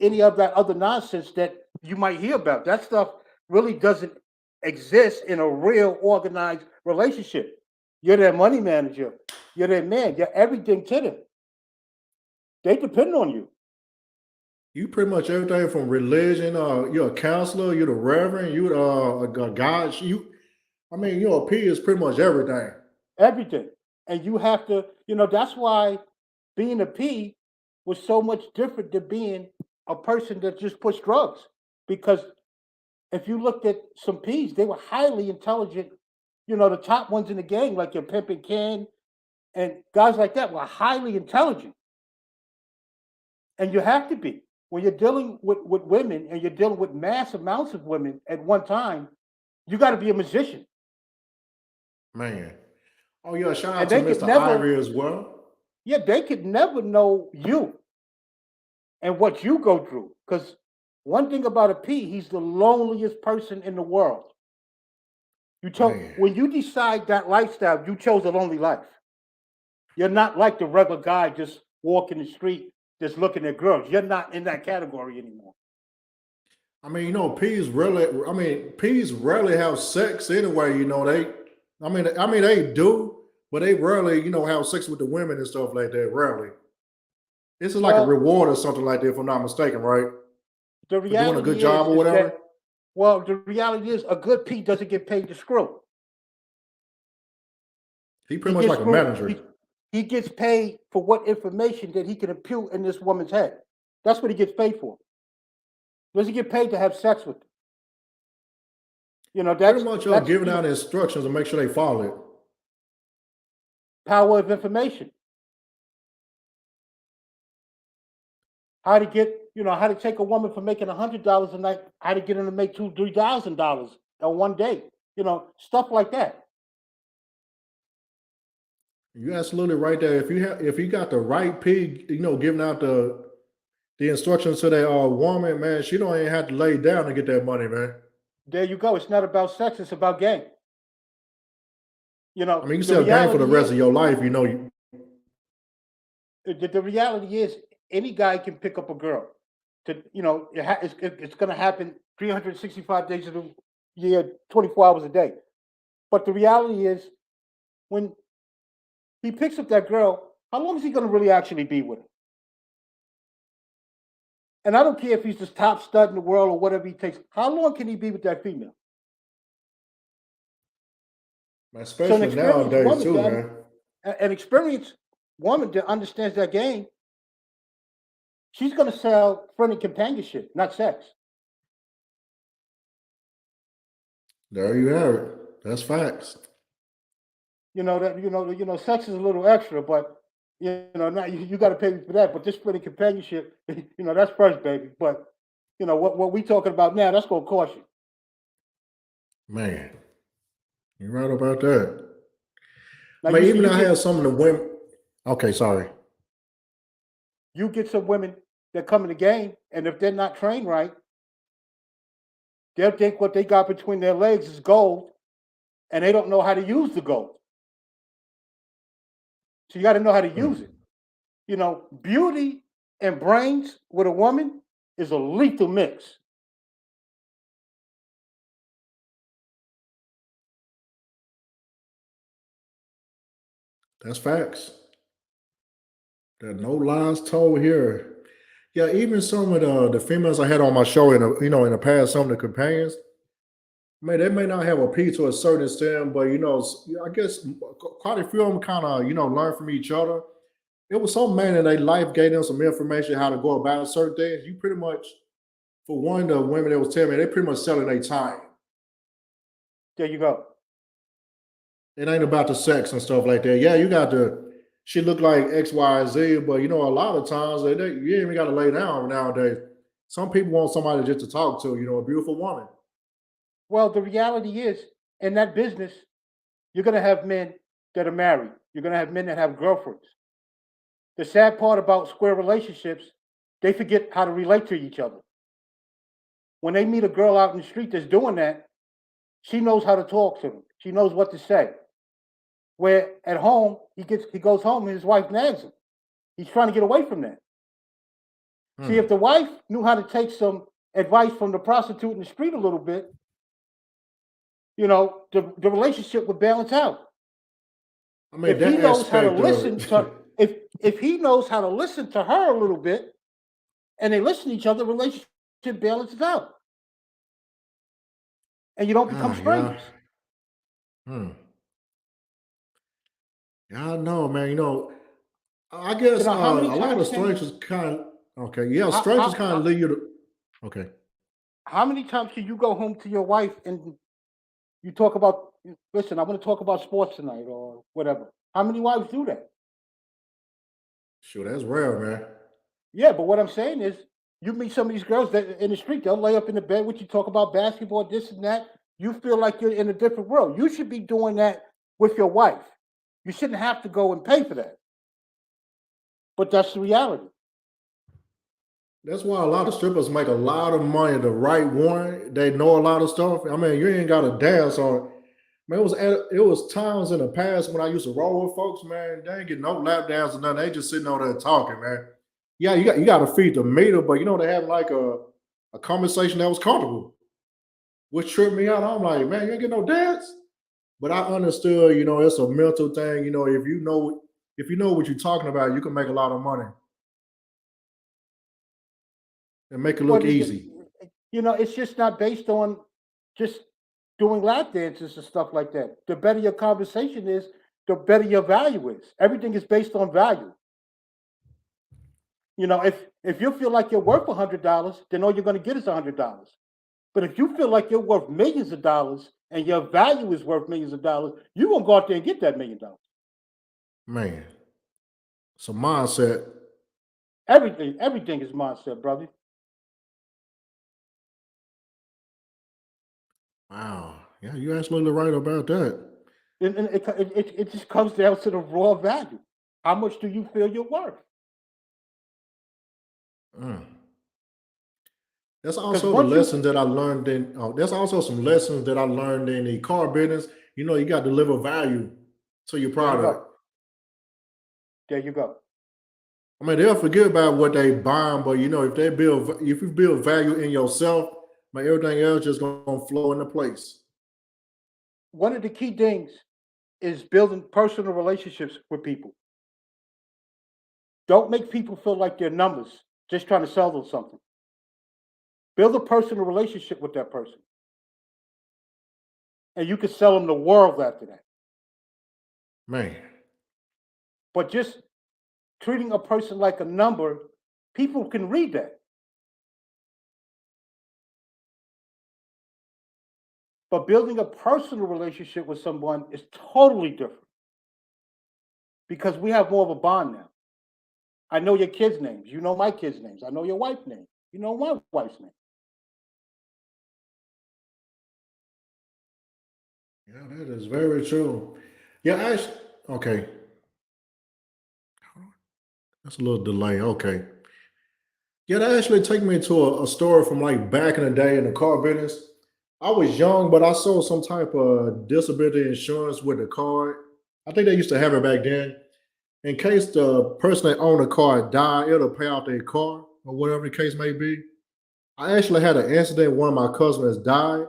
any of that other nonsense that you might hear about. That stuff really doesn't exist in a real organized relationship. You're their money manager. You're their man. You're everything to them. They depend on you. You pretty much everything from religion. You're a counselor. You're the reverend. You're a god. Your P is pretty much everything. Everything. And you have to, that's why being a P was so much different than being a person that just pushed drugs. Because if you looked at some Ps, they were highly intelligent. The top ones in the gang, like your Pimp and Ken and guys like that, were highly intelligent. And you have to be. When you're dealing with women and you're dealing with mass amounts of women at one time, you got to be a magician. Man. Oh yeah, shout out And to they could Mr. never, Ivory as well. yeah, they could never know you and what you go through. Because one thing about a P, he's the loneliest person in the world. Man. When you decide that lifestyle, you chose a lonely life. You're not like the regular guy just walking the street, just looking at girls. You're not in that category anymore. I mean, P's rarely have sex anyway. They do, but they rarely, have sex with the women and stuff like that. Rarely. This is like a Well, reward or something like that, if I'm not mistaken, right? the For doing a good reality job or is whatever. that, well, the reality is a good P doesn't get paid to screw. He He pretty much gets like a screwed. manager. He gets paid for what information that he can impute in this woman's head. That's what he gets paid for. He doesn't get paid to have sex with them. Pretty much that's giving out instructions to make sure they follow it. power of information. How to take a woman from making $100 a night, how to get her to make $2,000-$3,000 on one day. Stuff like that. You're absolutely right there. If you got the right P, giving out the instructions to that woman, man, she don't even have to lay down to get that money, man. There you go. It's not about sex, it's about game. I mean, you The sell game for the reality rest is, of your life, the reality is any guy can pick up a girl. It's going to happen 365 days of the year, 24 hours a day. But the reality is, when he picks up that girl, how long is he going to really actually be with her? And I don't care if he's the top stud in the world or whatever he takes. How long can he be with that female? especially nowadays too, man. An experienced woman that understands that game, she's going to sell friendly companionship, not sex. There you have it. That's facts. Sex is a little extra, but now you got to pay me for that. But this friendly companionship, that's first, baby. But what we talking about now, that's going to cost you. Man, you're right about that. Now, I mean, even I have some of the women. Okay, sorry. You get some women that come in the game, and if they're not trained right, they'll think what they got between their legs is gold, and they don't know how to use the gold. So you got to know how to use it. You know, beauty and brains with a woman is a lethal mix. That's facts. There are no lies told here. Yeah, even some of the females I had on my show in in the past, some of the companions, man, they may not have a piece to a certain extent, but I guess quite a few of them kind of learn from each other. It was some man in their life gave them some information how to go about certain things. You pretty much, for one of the women that was telling me, they pretty much selling their time. There you go. It ain't about the sex and stuff like that. Yeah, you got to. She look like X, Y, and Z, but a lot of times you ain't even got to lay down nowadays. Some people want somebody just to talk to. A beautiful woman. Well, the reality is, in that business, you're going to have men that are married. You're going to have men that have girlfriends. The sad part about square relationships, they forget how to relate to each other. When they meet a girl out in the street that's doing that, she knows how to talk to them. She knows what to say. Where at home, he goes home and his wife nags him. He's trying to get away from that. See, if the wife knew how to take some advice from the prostitute in the street a little bit, the relationship would balance out. I mean, If he that knows how to aspect of listen to it. if he knows how to listen to her a little bit and they listen to each other, the relationship balances out. And you don't become Yeah. strangers. Hmm. Yeah, I know, man. I guess How many a lot times of can strangers kind of okay. Yeah, how, strangers how, kind of how, lead you to okay. how many times can you go home to your wife and you talk about, listen, I want to talk about sports tonight or whatever? How many wives do that? Sure, that's rare, man. Yeah, but what I'm saying is, you meet some of these girls that in the street, they'll lay up in the bed with you, talk about basketball, this and that. You feel like you're in a different world. You should be doing that with your wife. You shouldn't have to go and pay for that. But that's the reality. That's why a lot of strippers make a lot of money. The right one, they know a lot of stuff. I mean, you ain't got to dance on. Man, it was times in the past when I used to roll with folks, man. They ain't get no lap dance or nothing. They just sitting over there talking, man. Yeah, you got to feed the meter, but they have like a conversation that was comfortable, which tripped me out. I'm like, man, you ain't get no dance. But I understood, it's a mental thing. If you know what you're talking about, you can make a lot of money and make it look But easy. it's just not based on just doing lap dances and stuff like that. The better your conversation is, the better your value is. Everything is based on value. If you feel like you're worth $100, then all you're going to get is $100. But if you feel like you're worth millions of dollars and your value is worth millions of dollars, you're gonna go out there and get that $1,000,000. Man, it's a mindset. Everything is mindset, brother. Wow. Yeah, you're absolutely right about that. And it just comes down to the raw value. How much do you feel you're worth? Mm. That's Because also the once you lesson that I learned in. Oh, that's also some lessons that I learned in the car business. You got to deliver value to your there you product. go. There you go. I mean, they'll forget about what they buying, but if you build value in yourself, man, everything else just gonna flow into place. One of the key things is building personal relationships with people. Don't make people feel like they're numbers, just trying to sell them something. Build a personal relationship with that person, and you can sell them the world after that. Man, But just treating a person like a number, people can read that. But building a personal relationship with someone is totally different because we have more of a bond now. I know your kids' names. You know my kids' names. I know your wife's name. You know my wife's name. yeah, that is very true. Yeah, actually, okay. That's a little delay. Okay. Yeah, that actually take me to a story from like back in the day in the car business. I was young, but I sold some type of disability insurance with the card. I think they used to have it back then. In case the person that owned the car died, it'll pay out their car or whatever the case may be. I actually had an incident. One of my customers died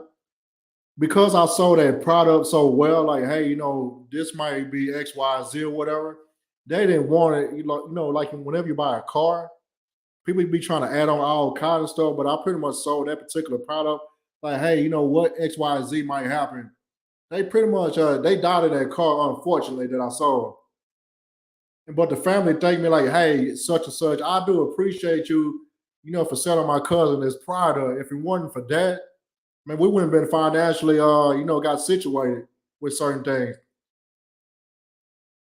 because I sold that product so well. Like, hey, this might be X, Y, Z or whatever. They didn't want it. Like whenever you buy a car, people be trying to add on all kind of stuff, but I pretty much sold that particular product. Like, hey, you know what X, Y, Z might happen. They pretty much they died in that car, unfortunately, that I sold. But the family thanked me like, hey, such and such. I do appreciate you, for selling my cousin this product. If it wasn't for that, man, we wouldn't have been financially, got situated with certain things.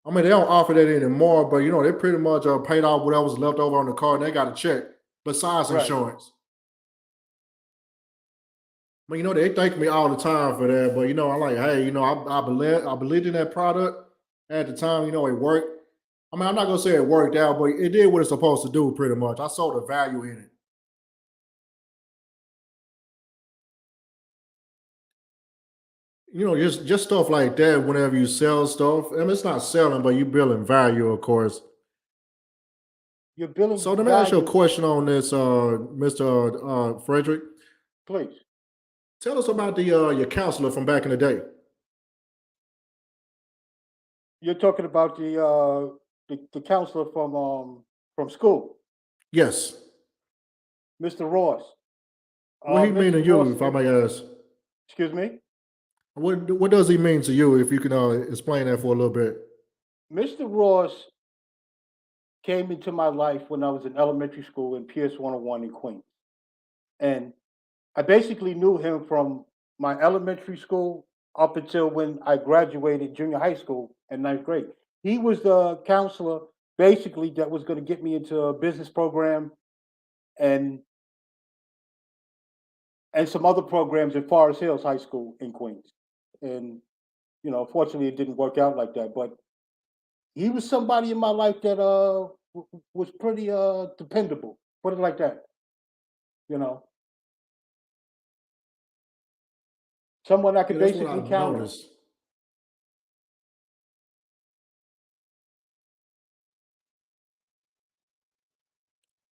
I mean, they don't offer that anymore, but they pretty much paid off whatever was left over on the car, and they got a check besides Right. insurance. But they thank me all the time for that. But I'm like, hey, I believed in that product at the time. It worked. I mean, I'm not gonna say it worked out, but it did what it's supposed to do. Pretty much, I saw the value in it. Just stuff like that. Whenever you sell stuff, I mean, it's not selling, but you building value, of course. You're building So let me ask you a value, question on this, Mr. Frederick. please. Tell us about the your counselor from back in the day. You're talking about the counselor from school, Yes. Mr. Ross. What he mean Mr. to you, Ross, if I may ask? excuse me. What does he mean to you? If you can explain that for a little bit. Mr. Ross came into my life when I was in elementary school in PS 101 in Queens. And I basically knew him from my elementary school up until when I graduated junior high school in ninth grade. He was the counselor basically that was going to get me into a business program and some other programs at Forest Hills High School in Queens. And unfortunately, it didn't work out like that. But he was somebody in my life that was pretty dependable. Put it like that. You know, someone I Yeah, could that's what basically I've count on. noticed.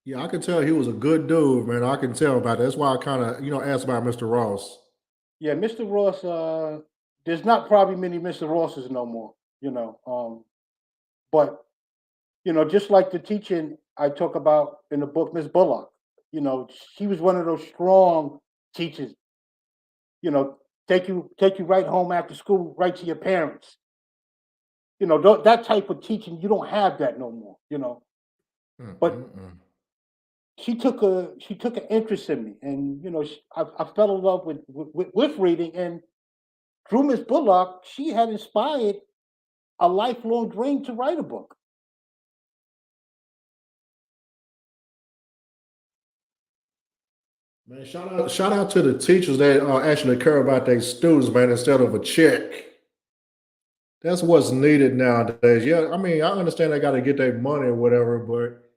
Yeah, I can tell he was a good dude, man. I can tell about that. That's why I kind of, asked about Mr. Ross. Yeah, Mr. Ross. There's not probably many Mr. Rosses no more. But just like the teaching I talk about in the book, Miss Bullock. She was one of those strong teachers. Take you right home after school, right to your parents. That type of teaching, you don't have that no more. But Mm-mm-mm. she took an interest in me, and I fell in love with reading, and through Miss Bullock, she had inspired a lifelong dream to write a book. Man, shout out to the teachers that actually care about their students, man, instead of a check. That's what's needed nowadays. Yeah, I mean, I understand they got to get their money or whatever, but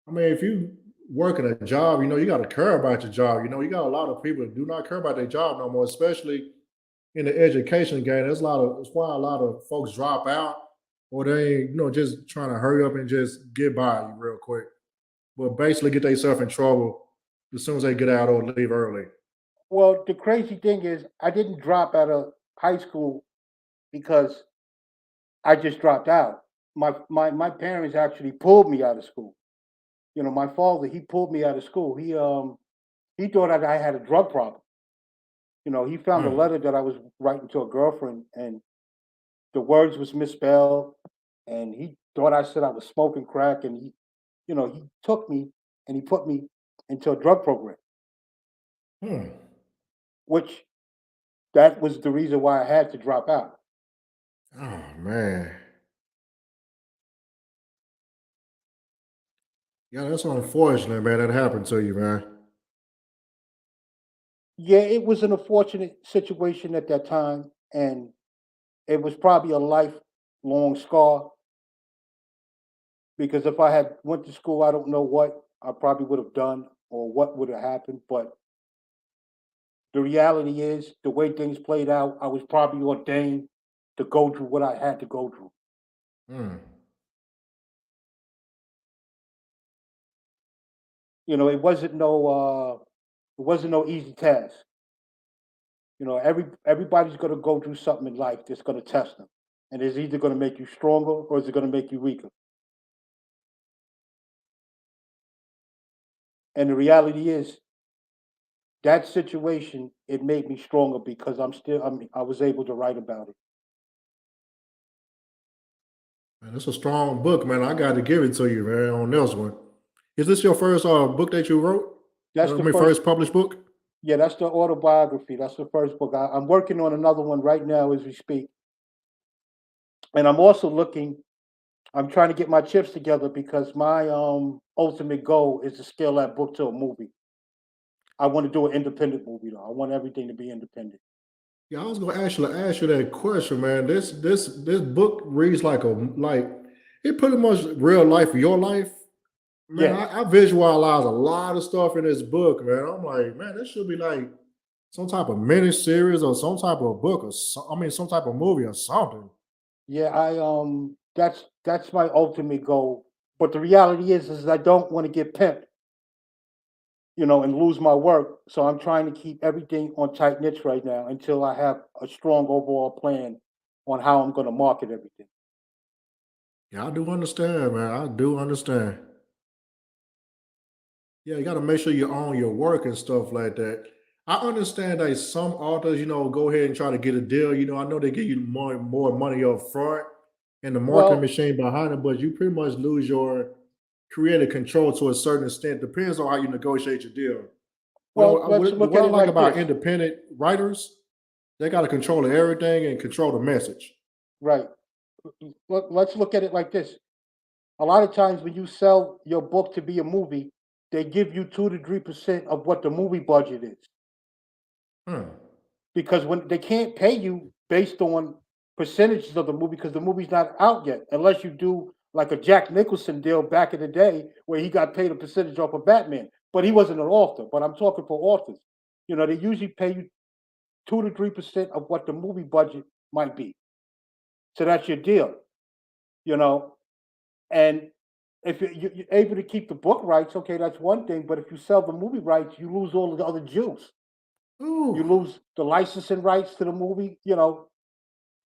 I mean, if you working a job, you got to care about your job. You got a lot of people that do not care about their job no more, especially in the education game. That's why a lot of folks drop out or they, just trying to hurry up and just get by real quick. But basically get themselves in trouble as soon as they get out or leave early. Well, the crazy thing is, I didn't drop out of high school because I just dropped out. My parents actually pulled me out of school. My father, he pulled me out of school. He thought that I had a drug problem. He found a Mm. letter that I was writing to a girlfriend, and the words was misspelled, and he thought I said I was smoking crack, and he took me and he put me into a drug program, Hmm. which that was the reason why I had to drop out. Oh man. Yeah, that's unfortunate, man. That happened to you, man. Yeah, it was an unfortunate situation at that time, and it was probably a lifelong scar. because if I had went to school, I don't know what I probably would have done or what would have happened. But the reality is, the way things played out, I was probably ordained to go through what I had to go through. Mm. It wasn't no easy task. Everybody's going to go through something in life that's going to test them, and it's either going to make you stronger or is it going to make you weaker. And the reality is, that situation, it made me stronger because I was able to write about it. Man, it's a strong book, man. I got to give it to you, man, on this one. Is this your first book that you wrote? That's I the mean, first. first published book? Yeah, that's the autobiography. That's the first book. I'm working on another one right now as we speak, and I'm also looking. I'm trying to get my chips together because my ultimate goal is to scale that book to a movie. I want to do an independent movie though. I want everything to be independent. Yeah, I was gonna actually ask you that question, man. This book reads like it pretty much real life your life. Man, Yeah, I visualize a lot of stuff in this book, man. I'm like, man, this should be like some type of mini series or some type of book or I mean some type of movie or something. yeah. That's my ultimate goal. But the reality is I don't want to get pimped, and lose my work. So I'm trying to keep everything on tight knits right now until I have a strong overall plan on how I'm going to market everything. Yeah, I do understand, man. I do understand. Yeah, you got to make sure you own your work and stuff like that. I understand that some authors, go ahead and try to get a deal. I know they give you more money up front and the marketing Well, machine behind it, but you pretty much lose your creative control to a certain extent. Depends on how you negotiate your deal. let's look What at I it like like about this. independent writers, they got to control everything and control the message. Right. Let's look at it like this. A lot of times when you sell your book to be a movie, they give you 2 to 3% of what the movie budget is. Hmm. Because when they can't pay you based on percentages of the movie because the movie's not out yet, unless you do like a Jack Nicholson deal back in the day where he got paid a percentage off of Batman, but he wasn't an author. But I'm talking for authors. They usually pay you 2 to 3% of what the movie budget might be. So that's your deal, you know. And if you're able to keep the book rights, okay, that's one thing. But if you sell the movie rights, you lose all of the other juice. You Ooh. lose the licensing rights to the movie,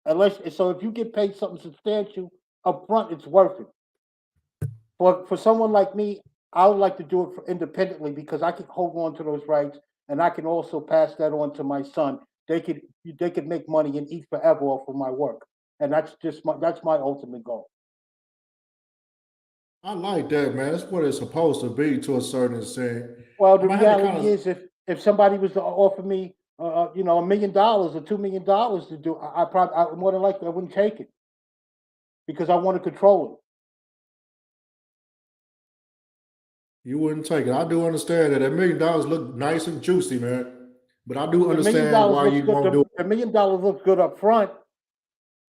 unless so if you get paid something substantial up front, it's worth it. But for someone like me, I would like to do it independently because I can hold on to those rights and I can also pass that on to my son. They could make money and eat forever off of my work. And that's my ultimate goal. I like that, man. That's what it's supposed to be to a certain extent. Well, the I'm gonna have to kind reality of is if somebody was to offer me $1 million or $2 million to do, I more than likely I wouldn't take it because I want to control it. you wouldn't take it. I do understand that $1 million look nice and juicy, man. But I do The million understand dollars why looks you good. won't do it. The $1 million looks good up front,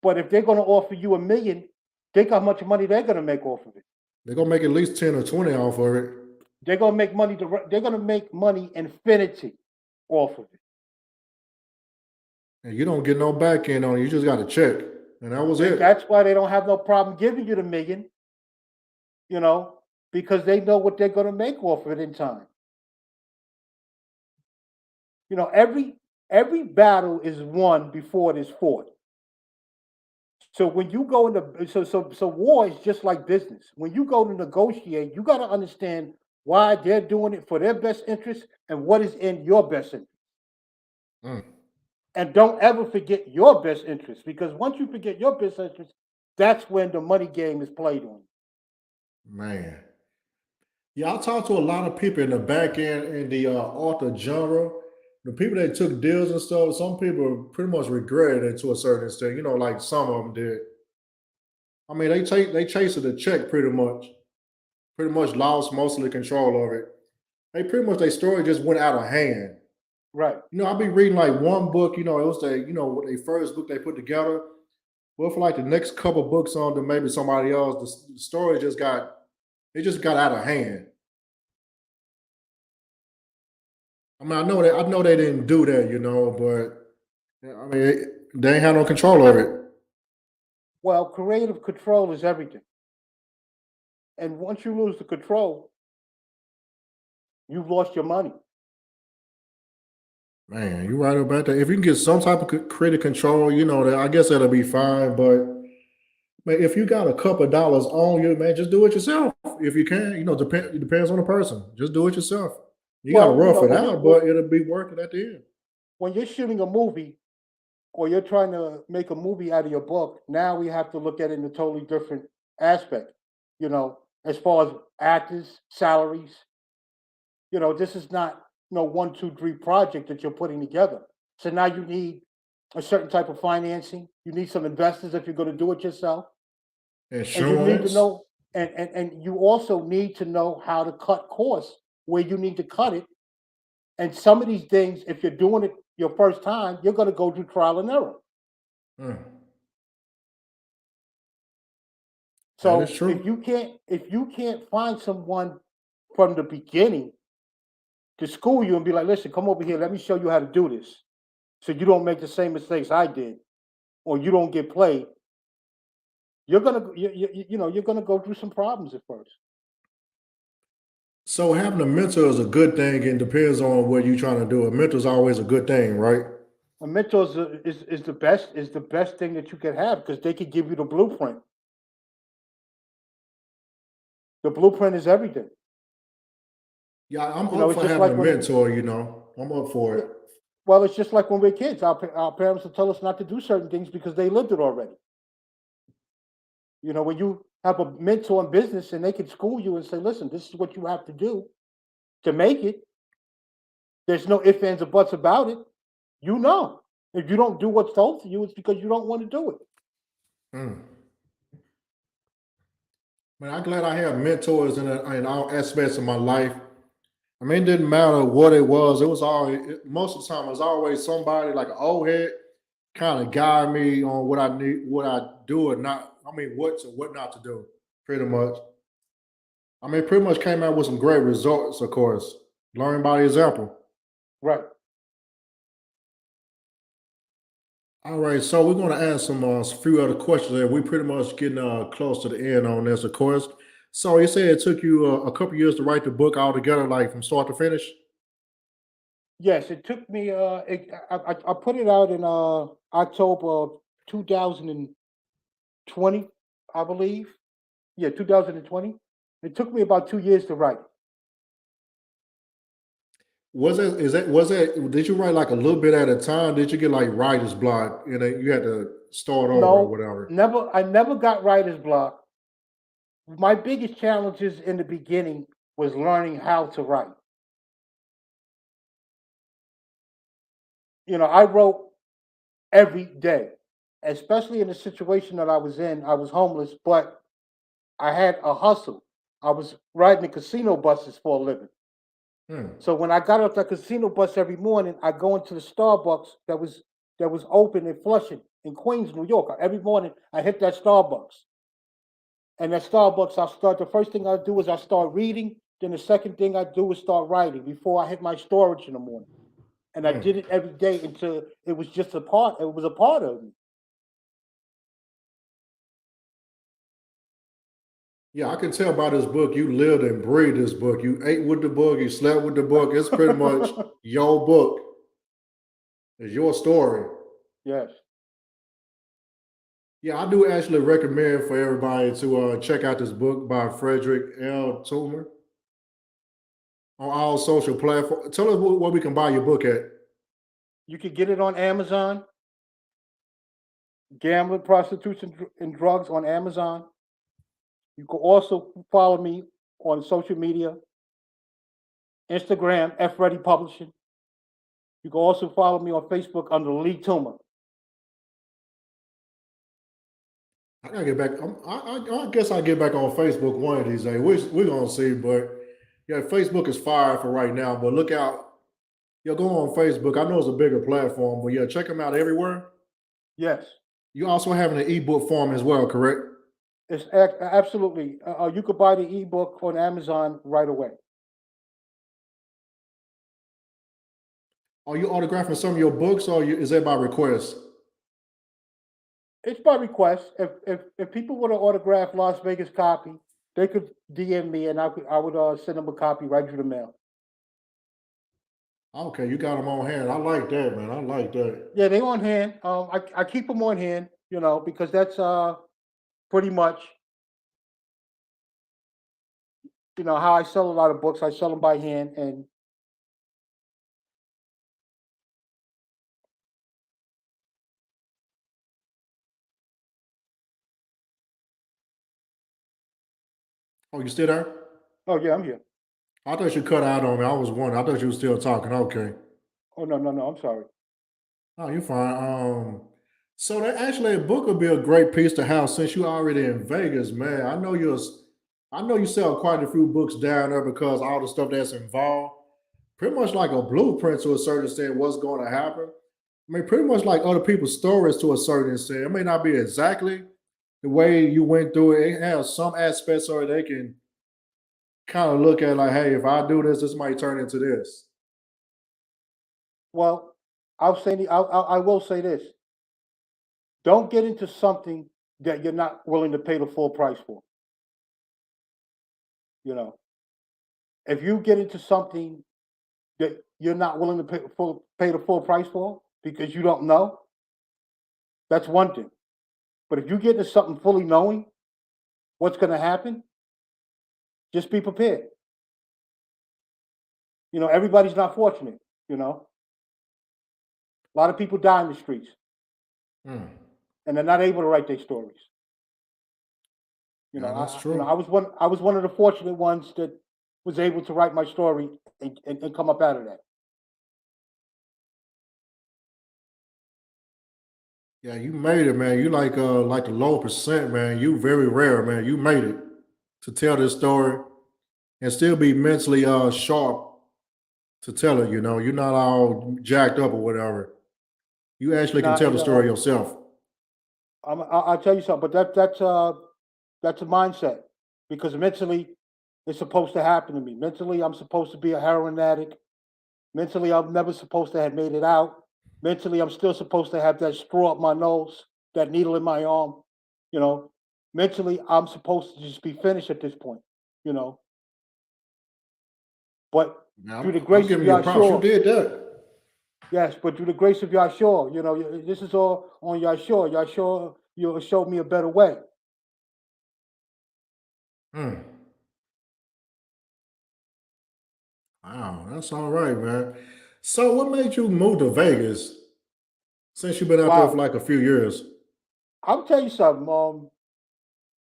but if they're going to offer you 1 million, think how much money they're going to make off of it. They're gonna make at least 10 or 20 off of it. They're going to make money. They're going to make money infinity off of it. And you don't get no back end on it. You just got a check. And that was it. That's why they don't have no problem giving you the million, you know, because they know what they're going to make off of it in time. Every battle is won before it is fought. So when you go into so war is just like business. When you go to negotiate, you got to understand why they're doing it for their best interest and what is in your best interest. Mm, And don't ever forget your best interest because once you forget your best interest, that's when the money game is played on. man. Yeah, I talked to a lot of people in the back end in the author genre. The people that took deals and stuff, some people pretty much regretted it to a certain extent. Like some of them did. I mean, they chased the check pretty much lost most of the control of it. They pretty much their story just went out of hand. Right. I'll be reading like one book. It was their first book they put together. Well, for like the next couple books on to maybe somebody else, the story just got out of hand. I mean, I know they didn't do that, but yeah, I mean, they ain't have no control over it. Well, creative control is everything. And once you lose the control, you've lost your money. Man, you right about that. If you can get some type of creative control, that I guess that'll be fine. But man, if you got a couple of dollars on you, man, just do it yourself if you can. It depends on the person. Just do it yourself. You got to Well, rough it out, but it'll be worth it at the end. when you're shooting a movie or you're trying to make a movie out of your book, now we have to look at it in a totally different aspect. As far as actors, salaries, this is not no 1, 2, 3 project that you're putting together. So now you need a certain type of financing. You need some investors if you're going to do it yourself. And you need to Insurance. know, and you also need to know how to cut costs where you need to cut it. And some of these things, if you're doing it your first time, you're going to go through trial and error. Mm, that is So true. if you can't find someone from the beginning to school you and be like, listen, come over here, let me show you how to do this, so you don't make the same mistakes I did, or you don't get played, you're gonna go through some problems at first. So having a mentor is a good thing, and depends on what you're trying to do. A mentor is always a good thing, right? A mentor is the best thing that you can have because they can give you the blueprint. The blueprint is everything. Yeah, I'm up It's for just having like a when mentor. I'm up for yeah, it. well, it's just like when we're kids. Our parents will tell us not to do certain things because they lived it already. When you have a mentor in business and they can school you and say, listen, this is what you have to do to make it. There's no ifs, ands, or buts about it. If you don't do what's told to you, it's because you don't want to do it. Mm. Man, I'm glad I have mentors in all aspects of my life. I mean, it didn't matter what it was. It was most of the time, it was always somebody like an old head kind of guide me on what I need, what I do or not. I mean, what not to do, pretty much. I mean, pretty much came out with some great results, of course. Learn by example. Right. All right, so we're going to ask some few other questions there. We pretty much getting close to the end on this, of course. So you said it took you a couple years to write the book altogether, like from start to finish. Yes, it took me. I put it out in October of 2020, I believe. Yeah, 2020. It took me about 2 years to write. Did you write like a little bit at a time? Did you get like writer's block and then you had to start over or No, whatever? never. I never got writer's block. My biggest challenges in the beginning was learning how to write. I wrote every day, especially in the situation that I was in. I was homeless, but I had a hustle. I was riding the casino buses for a living. Hmm. So when I got off the casino bus every morning, I go into the Starbucks that was open in Flushing in Queens, New York. Every morning I hit that Starbucks. And at Starbucks, the first thing I do is I start reading. Then the second thing I do is start writing before I hit my storage in the morning. And I Hmm. did it every day until it was a part of me. Yeah, I can tell by this book you lived and breathed this book. You ate with the book, you slept with the book. It's pretty much your book. It's your story. Yes. Yeah, I do actually recommend for everybody to check out this book by Frederick L. Toomer on all social platforms. Tell us where we can buy your book at. You can get it on Amazon, Gambling, Prostitution, and Drugs on Amazon. You can also follow me on social media, Instagram, F Ready Publishing. You can also follow me on Facebook under Lee Toomer. I gotta get back. I guess I'll get back on Facebook one of these days. We're gonna see, but yeah, Facebook is fire for right now. But look out, go on Facebook. I know it's a bigger platform, but yeah, check them out everywhere. Yes. You also have an ebook form as well, correct? It's absolutely. You could buy the ebook on Amazon right away. Are you autographing some of your books, or is that by request? It's by request. If people want to autograph Las Vegas copy, they could DM me, and I would send them a copy right through the mail. Okay, you got them on hand. I like that, man. I like that. Yeah, they on hand. I keep them on hand, because that's pretty much how I sell a lot of books. I sell them by hand, and Oh, you still there? oh yeah, I'm here. I thought you cut out on me. I was wondering. I thought you were still talking. Okay. Oh no, no, no, I'm sorry. Oh, you fine. So that actually a book would be a great piece to have since you already in Vegas, man. I know you sell quite a few books down there because all the stuff that's involved. Pretty much like a blueprint to a certain extent, what's going to happen. I mean, pretty much like other people's stories to a certain extent. It may not be exactly the way you went through it. It has some aspects so they can kind of look at like, hey, if I do this, this might turn into this. Well, I will say this: don't get into something that you're not willing to pay the full price for. You know, if you get into something that you're not willing to pay the full price for because you don't know, that's one thing. But if you get into something fully knowing what's going to happen, just be prepared. Everybody's not fortunate. You know, a lot of people die in the streets, Hmm. and they're not able to write their stories. Yeah, that's I true. was one. I was one of the fortunate ones that was able to write my story and come up out of that. Yeah, you made it, man. You like the low percent, man. You very rare, man. You made it to tell this story and still be mentally sharp to tell it, You're not all jacked up or whatever. You actually can Now, tell the story yourself. I'll tell you something, but that's a mindset because mentally it's supposed to happen to me. Mentally, I'm supposed to be a heroin addict. Mentally, I'm never supposed to have made it out. Mentally, I'm still supposed to have that straw up my nose, that needle in my arm. You know, mentally, I'm supposed to just be finished at this point. You know, but Now, through the I'm grace of giving you props. You Yahshua, did that. yes, but through the grace of Yahshua, this is all on Yahshua. Yahshua, you showed me a better way. Hmm. Wow, that's all right, man. So, what made you move to Vegas since you've been out there for Wow, like a few years? I'll tell you something.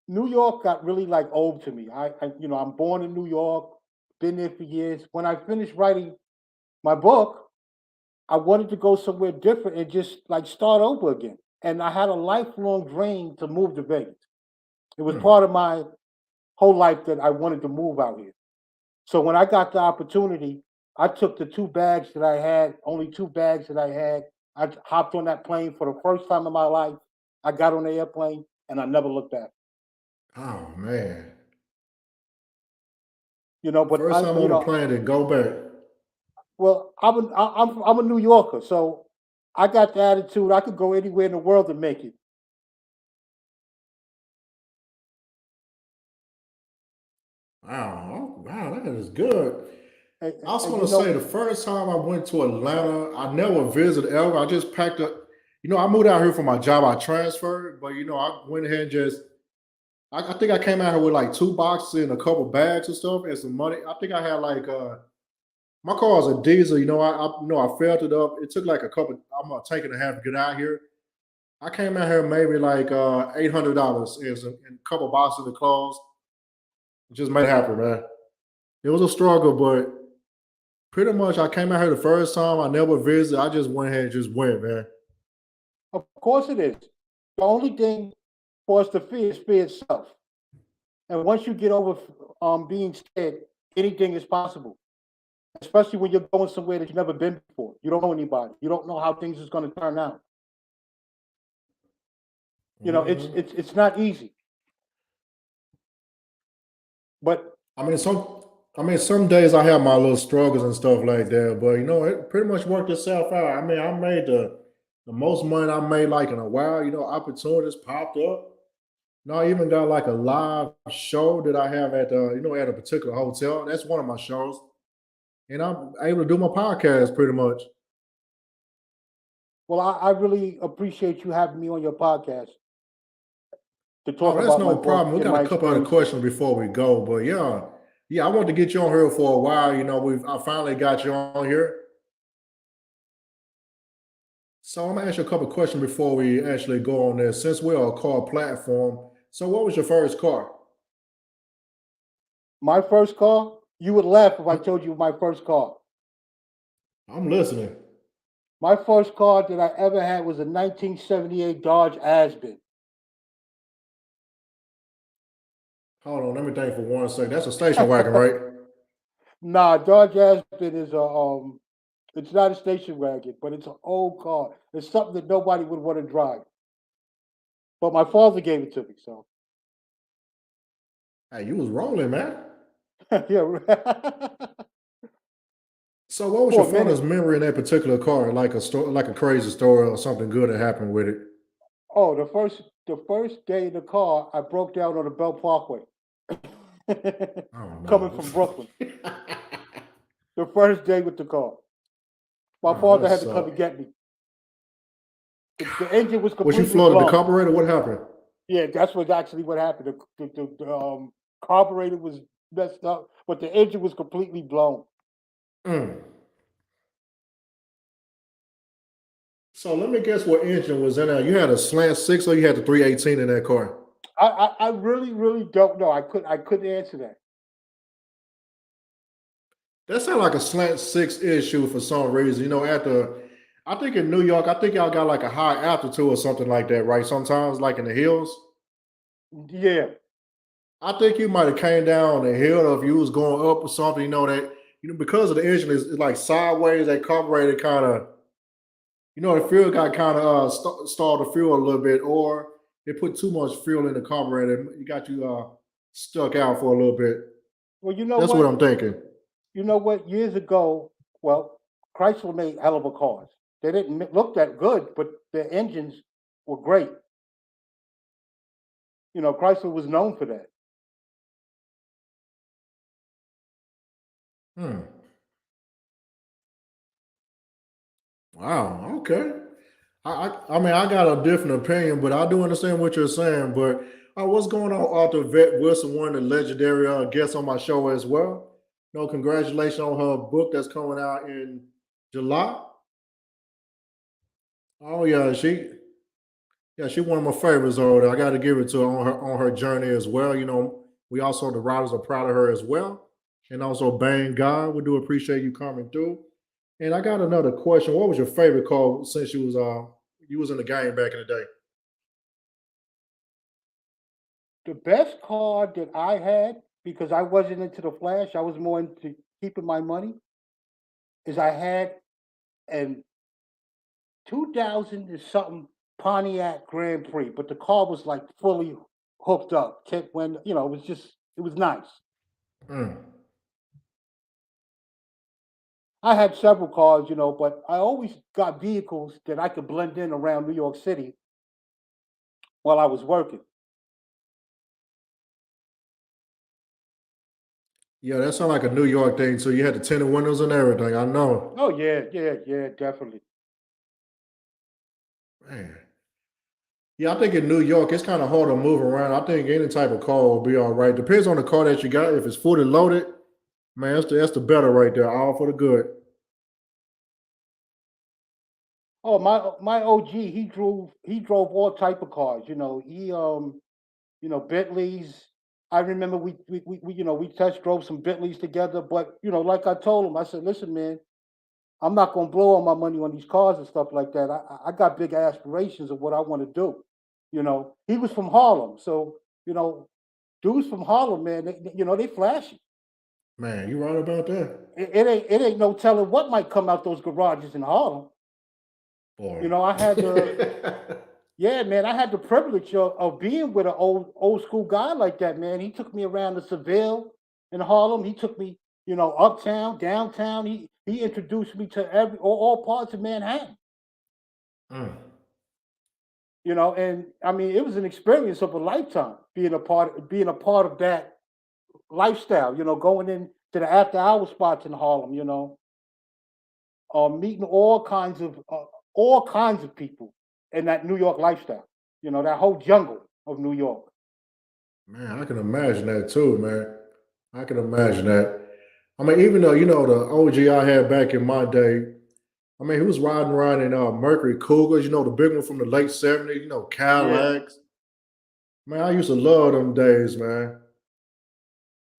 New York got really like old to me. I'm born in New York, been there for years. When I finished writing my book, I wanted to go somewhere different and just like start over again. And I had a lifelong dream to move to Vegas. It was Hmm. part of my whole life that I wanted to move out here. So when I got the opportunity, I took the two bags that I had, only two bags that I had. I hopped on that plane for the first time in my life. I got on the airplane and I never looked back. Oh man, But first time on a plane to go back. well, I'm a New Yorker, so I got the attitude I could go anywhere in the world to make it. Wow, oh, wow, that is good. I also And want to say the first time I went to Atlanta, I never visited ever. I just packed up. I moved out here for my job. I transferred, but I went ahead and just. I think I came out here with like two boxes and a couple bags and stuff and some money. I think I had like my car was a diesel. I filled it up. It took like a couple. I'm a tank and a half to get out here. I came out here maybe like $800 and a couple boxes of clothes. Just made it happen, man. It was a struggle, but pretty much I came out here the first time. I never visited. I just went ahead and just went, man. of course it is. The only thing for us to fear is fear itself. And once you get over being scared, anything is possible. Especially when you're going somewhere that you've never been before. You don't know anybody. You don't know how things is going to turn out. You know, it's not easy. But I mean, some days I have my little struggles and stuff like that, but it pretty much worked itself out. I mean, I made the most money I made like in a while. Opportunities popped up. I even got like a live show that I have at a particular hotel. That's one of my shows, and I'm able to do my podcast pretty much. well, I really appreciate you having me on your podcast to talk Oh, that's about my no book problem. We and got a my couple other experiences. questions before we go, but yeah, I want to get you on here for a while. I finally got you on here. So I'm gonna ask you a couple questions before we actually go on there. Since we're a car platform, so what was your first car? My first car, you would laugh if I Hmm, told you my first car. I'm listening. My first car that I ever had was a 1978 Dodge Aspen. Hold on, let me think for one second. That's a station wagon, right? Nah, Dodge Aspen is it's not a station wagon, but it's an old car. It's something that nobody would want to drive. But my father gave it to me, so Hey, you was rolling, man. yeah. So what was your For a minute. fondest memory in that particular car? Like a story, like a crazy story or something good that happened with it? Oh, the first day in the car, I broke down on the Bell Parkway, Oh coming no. from Brooklyn. The first day with the car, my Oh, that father had to come and sucked. get me. The engine was Was you completely flooded the blown. carburetor? What happened? Yeah, that's what actually what happened. The carburetor was messed up, but the engine was completely blown. Mm. So let me guess what engine was in there. You had a slant six or you had the 318 in that car? I really really don't know. I couldn't answer that. That sounds like a slant six issue for some reason. I think in New York, I think y'all got like a high altitude or something like that, right? Sometimes like in the hills. Yeah. I think you might have came down the hill or if you was going up or something, because of the engine is like sideways, that carburetor kind of, the fuel got kind of stalled the fuel a little bit, or it put too much fuel in the carburetor. You got you stuck out for a little bit. Well, you know That's what what? I'm thinking. You know what? Years ago, well, Chrysler made hell of a cars. They didn't look that good, but their engines were great. Chrysler was known for that. Hmm. Wow. Okay. I mean, I got a different opinion, but I do understand what you're saying. But what's going on, Arthur Vet Wilson, one of the legendary guests on my show as well. Congratulations on her book that's coming out in July. Oh yeah, she one of my favorites over there. I got to give it to her on her journey as well. We also the writers are proud of her as well, and also Bang God, we do appreciate you coming through. And I got another question. What was your favorite call since you was in the game back in the day? The best car that I had, because I wasn't into the flash, I was more into keeping my money, is I had an 2000 and something Pontiac Grand Prix, but the car was like fully hooked up. When it was nice. Mm. I had several cars, but I always got vehicles that I could blend in around New York City while I was working. Yeah, that sounds like a New York thing. So you had the tinted windows and everything. I know. Oh yeah, yeah, yeah, definitely. Man. Yeah, I think in New York it's kind of hard to move around. I think any type of car will be all right. Depends on the car that you got. If it's fully loaded, man, that's the better right there. All for the good. Oh, my OG, he drove all type of cars. Bentleys. I remember we test drove some Bentleys together, but like I told him, I said, listen, man, I'm not gonna blow all my money on these cars and stuff like that. I got big aspirations of what I want to do. He was from Harlem, so dudes from Harlem, man, they flashy. Man, you right about that. It ain't no telling what might come out those garages in Harlem. Boy. I had the Yeah, man, I had the privilege of being with an old school guy like that, man. He took me around the Seville in Harlem. He took me, uptown, downtown. He introduced me to all parts of Manhattan. Mm. And I mean, it was an experience of a lifetime being a part of that lifestyle. Going into the after hour spots in Harlem. Meeting all kinds of people in that New York lifestyle. That whole jungle of New York. Man, I can imagine that too, man. I can imagine that. I mean, even though the OG I had back in my day, I mean, he was riding around in Mercury Cougars, the big one from the late '70s, Yeah, Cadillacs. Man, I used to love them days, man.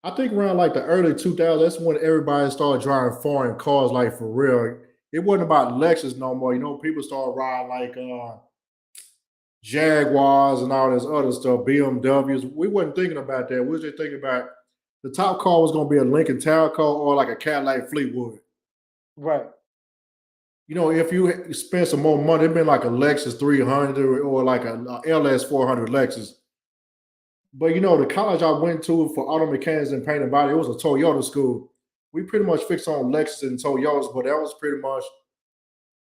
I think around like the early 2000s, that's when everybody started driving foreign cars, like for real. It wasn't about Lexus no more. People started riding like Jaguars and all this other stuff, BMWs. We wasn't thinking about that. We was just thinking about the top car was going to be a Lincoln Town Car or like a Cadillac Fleetwood. right. If you spend some more money, it'd been like a Lexus 300 or like a LS 400 Lexus. But the college I went to for auto mechanics and paint and body, it was a Toyota school. We pretty much fixed on Lexus and Toyotas, but that was pretty much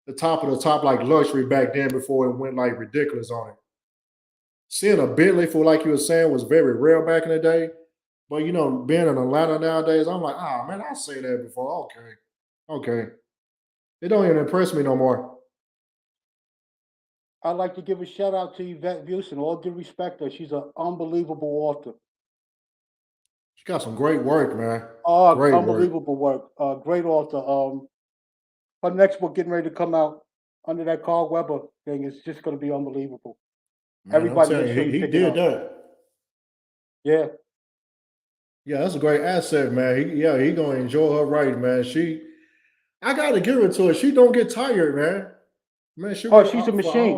the top of the top, like luxury back then before it went like ridiculous on it. Seeing a Bentley for like you were saying was very rare back in the day. But being in Atlanta nowadays, I'm like, man, I've seen that before. Okay. Okay. It don't even impress me no more. I'd like to give a shout out to Yvette Busen. All due respect to her, she's an unbelievable author. She got some great work, man. Oh, Great work. unbelievable work. Great author. Her next book getting ready to come out under that Carl Weber thing is just going to be unbelievable. Man, I'm Everybody telling make you, sure he, you he pick it did up. that. Yeah. Yeah, that's a great asset, man. He gonna enjoy her writing, man. I gotta give it to her. She don't get tired, man. Man, she Oh, wrote she's a out for machine.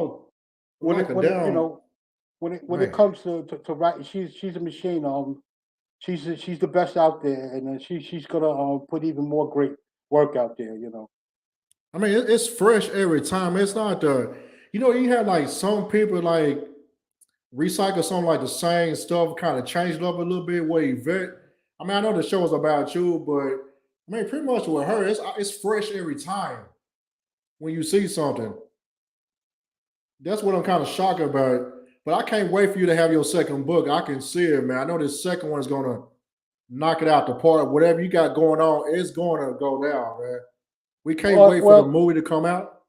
When like it a when it you damn know when it man. comes to writing, she's a machine. She's the best out there, and she's gonna put even more great work out there. I mean, it's fresh every time. It's not you have like some people like recycle some like the same stuff, kind of change it up a little bit. Where Yvette, I mean, I know the show is about you, but I mean, pretty much with her, it's fresh every time when you see something. That's what I'm kind of shocked about. But I can't wait for you to have your second book. I can see it, man. I know this second one is gonna knock it out the park. Whatever you got going on, it's gonna go down, man. We can't wait for the Well, movie to come out.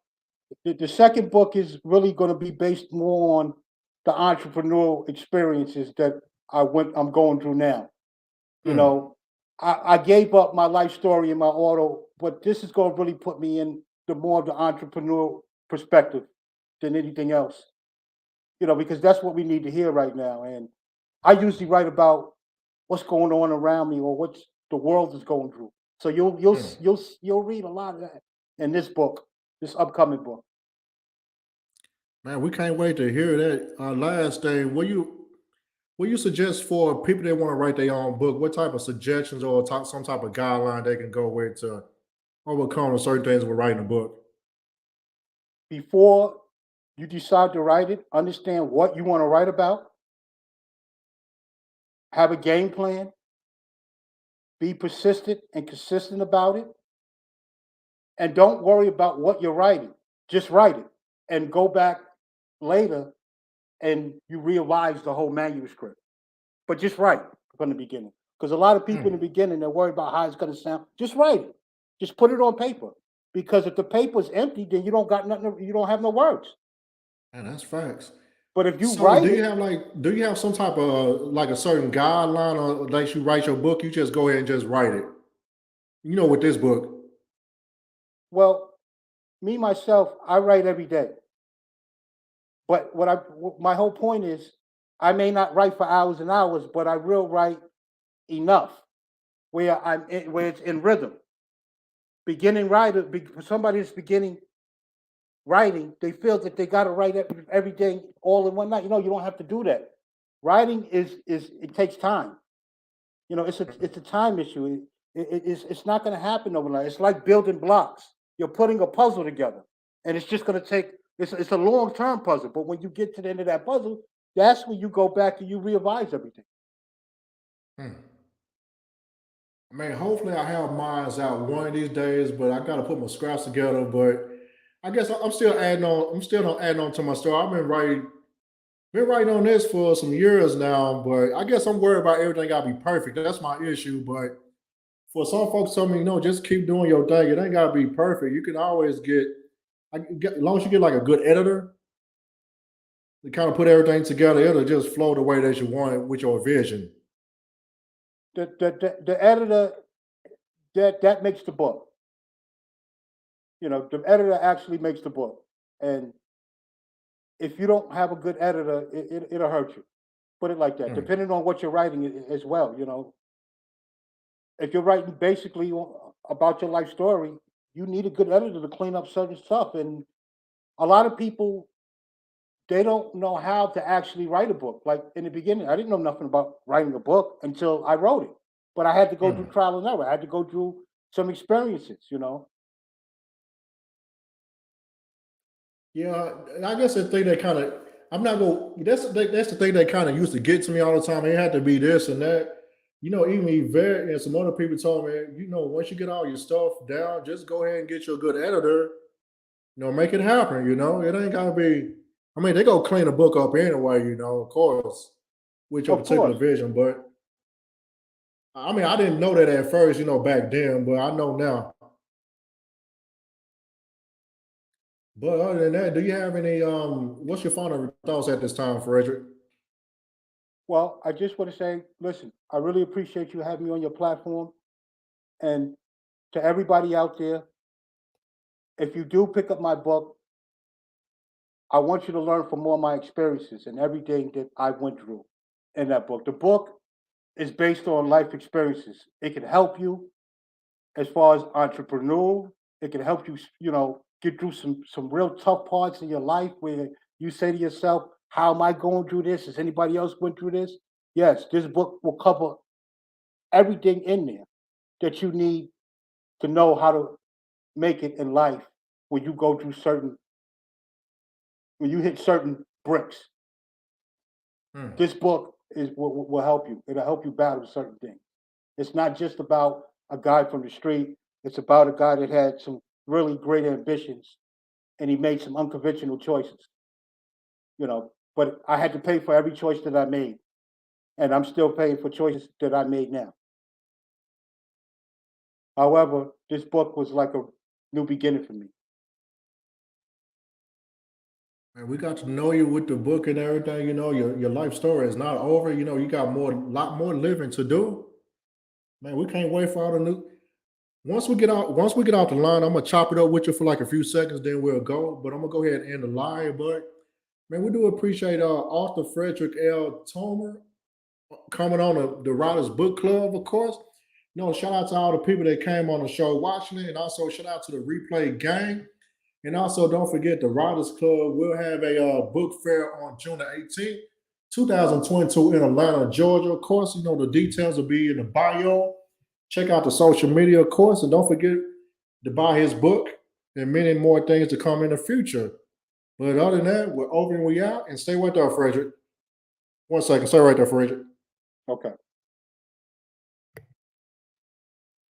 the second book is really going to be based more on the entrepreneurial experiences that I'm going through now. You Mm, know, I gave up my life story in my auto, but this is going to really put me in the more of the entrepreneurial perspective than anything else. Because that's what we need to hear right now. And I usually write about what's going on around me or what the world is going through. So mm. you'll read a lot of that in this book, this upcoming book. Man, we can't wait to hear that. Last thing, what you suggest for people that want to write their own book? What type of suggestions or some type of guideline they can go with to overcome certain things with writing a book? Before you decide to write it, understand what you want to write about, have a game plan, be persistent and consistent about it, and don't worry about what you're writing. Just write it and go back later and you revise the whole manuscript. But just write from the beginning. Because a lot of people in the Mm, beginning, they're worried about how it's going to sound. Just write it. Just put it on paper. Because if the paper's empty, then you don't got nothing, you don't have no words. man, that's facts. But if you So write it, do you have some type of like a certain guideline or like you write your book, you just go ahead and just write it? With this book. well, me myself, I write every day. But my whole point is, I may not write for hours and hours, but I will write enough where it's in rhythm. Beginning writer, for somebody that's beginning writing, they feel that they got to write every day all in one night. You don't have to do that. Writing is it takes time. It's a time issue. It's not going to happen overnight. It's like building blocks. You're putting a puzzle together, and it's just going to take It's a long-term puzzle, but when you get to the end of that puzzle, that's when you go back and you revise everything. Hmm. I mean, hopefully I have mines out one of these days, but I gotta put my scraps together. But I guess I'm still adding on. I'm still on adding on to my story. I've been writing on this for some years now, but I guess I'm worried about everything gotta be perfect. That's my issue. But for some folks, tell me, just keep doing your thing. It ain't gotta be perfect. You can always as long as you get like a good editor to kind of put everything together, it'll just flow the way that you want it with your vision. The editor that makes the book. The editor actually makes the book, and if you don't have a good editor, it'll hurt you. Put it like that. Hmm. Depending on what you're writing as well. If you're writing basically about your life story, you need a good editor to clean up certain stuff. And a lot of people, they don't know how to actually write a book. Like in the beginning, I didn't know nothing about writing a book until I wrote it. But I had to go through Hmm. trial and error. I had to go through some experiences. Yeah, and I guess the thing that kind of I'm not going. That's the thing that kind of used to get to me all the time. It had to be this and that. Even Yvette and some other people told me, once you get all your stuff down, just go ahead and get you a good editor. Make it happen. It ain't gotta be. I mean, they go clean the book up anyway. Of course, with your Of particular course. vision. But I mean, I didn't know that at first. Back then, but I know now. But other than that, do you have any what's your final thoughts at this time, Frederick? Well, I just want to say, listen, I really appreciate you having me on your platform. And to everybody out there, if you do pick up my book, I want you to learn from all my experiences and everything that I went through in that book. The book is based on life experiences. It can help you as far as entrepreneur. It can help you, get through some real tough parts in your life where you say to yourself, "How am I going through this? Has anybody else went through this?" Yes, this book will cover everything in there that you need to know how to make it in life when you go through when you hit certain bricks. Hmm. This book will help you. It'll help you battle certain things. It's not just about a guy from the street. It's about a guy that had some really great ambitions and he made some unconventional choices. But I had to pay for every choice that I made, and I'm still paying for choices that I made now. However, this book was like a new beginning for me. And we got to know you with the book and everything. Your life story is not over. You got lot more living to do. Man, we can't wait for all the new. Once we get out the line, I'm gonna chop it up with you for like a few seconds, then we'll go. But I'm gonna go ahead and end the line. But man, we do appreciate author Frederick L. Toomer coming on the Writers Book Club, of course. Shout out to all the people that came on the show watching it, and also shout out to the replay gang. And also, don't forget the Writers Club will have a book fair on June the 18th, 2022 in Atlanta, Georgia. Of course, the details will be in the bio. Check out the social media, of course, and don't forget to buy his book and many more things to come in the future. But other than that, we're over and we out. And stay right there, Frederick. 1 second. Stay right there, Frederick. Okay.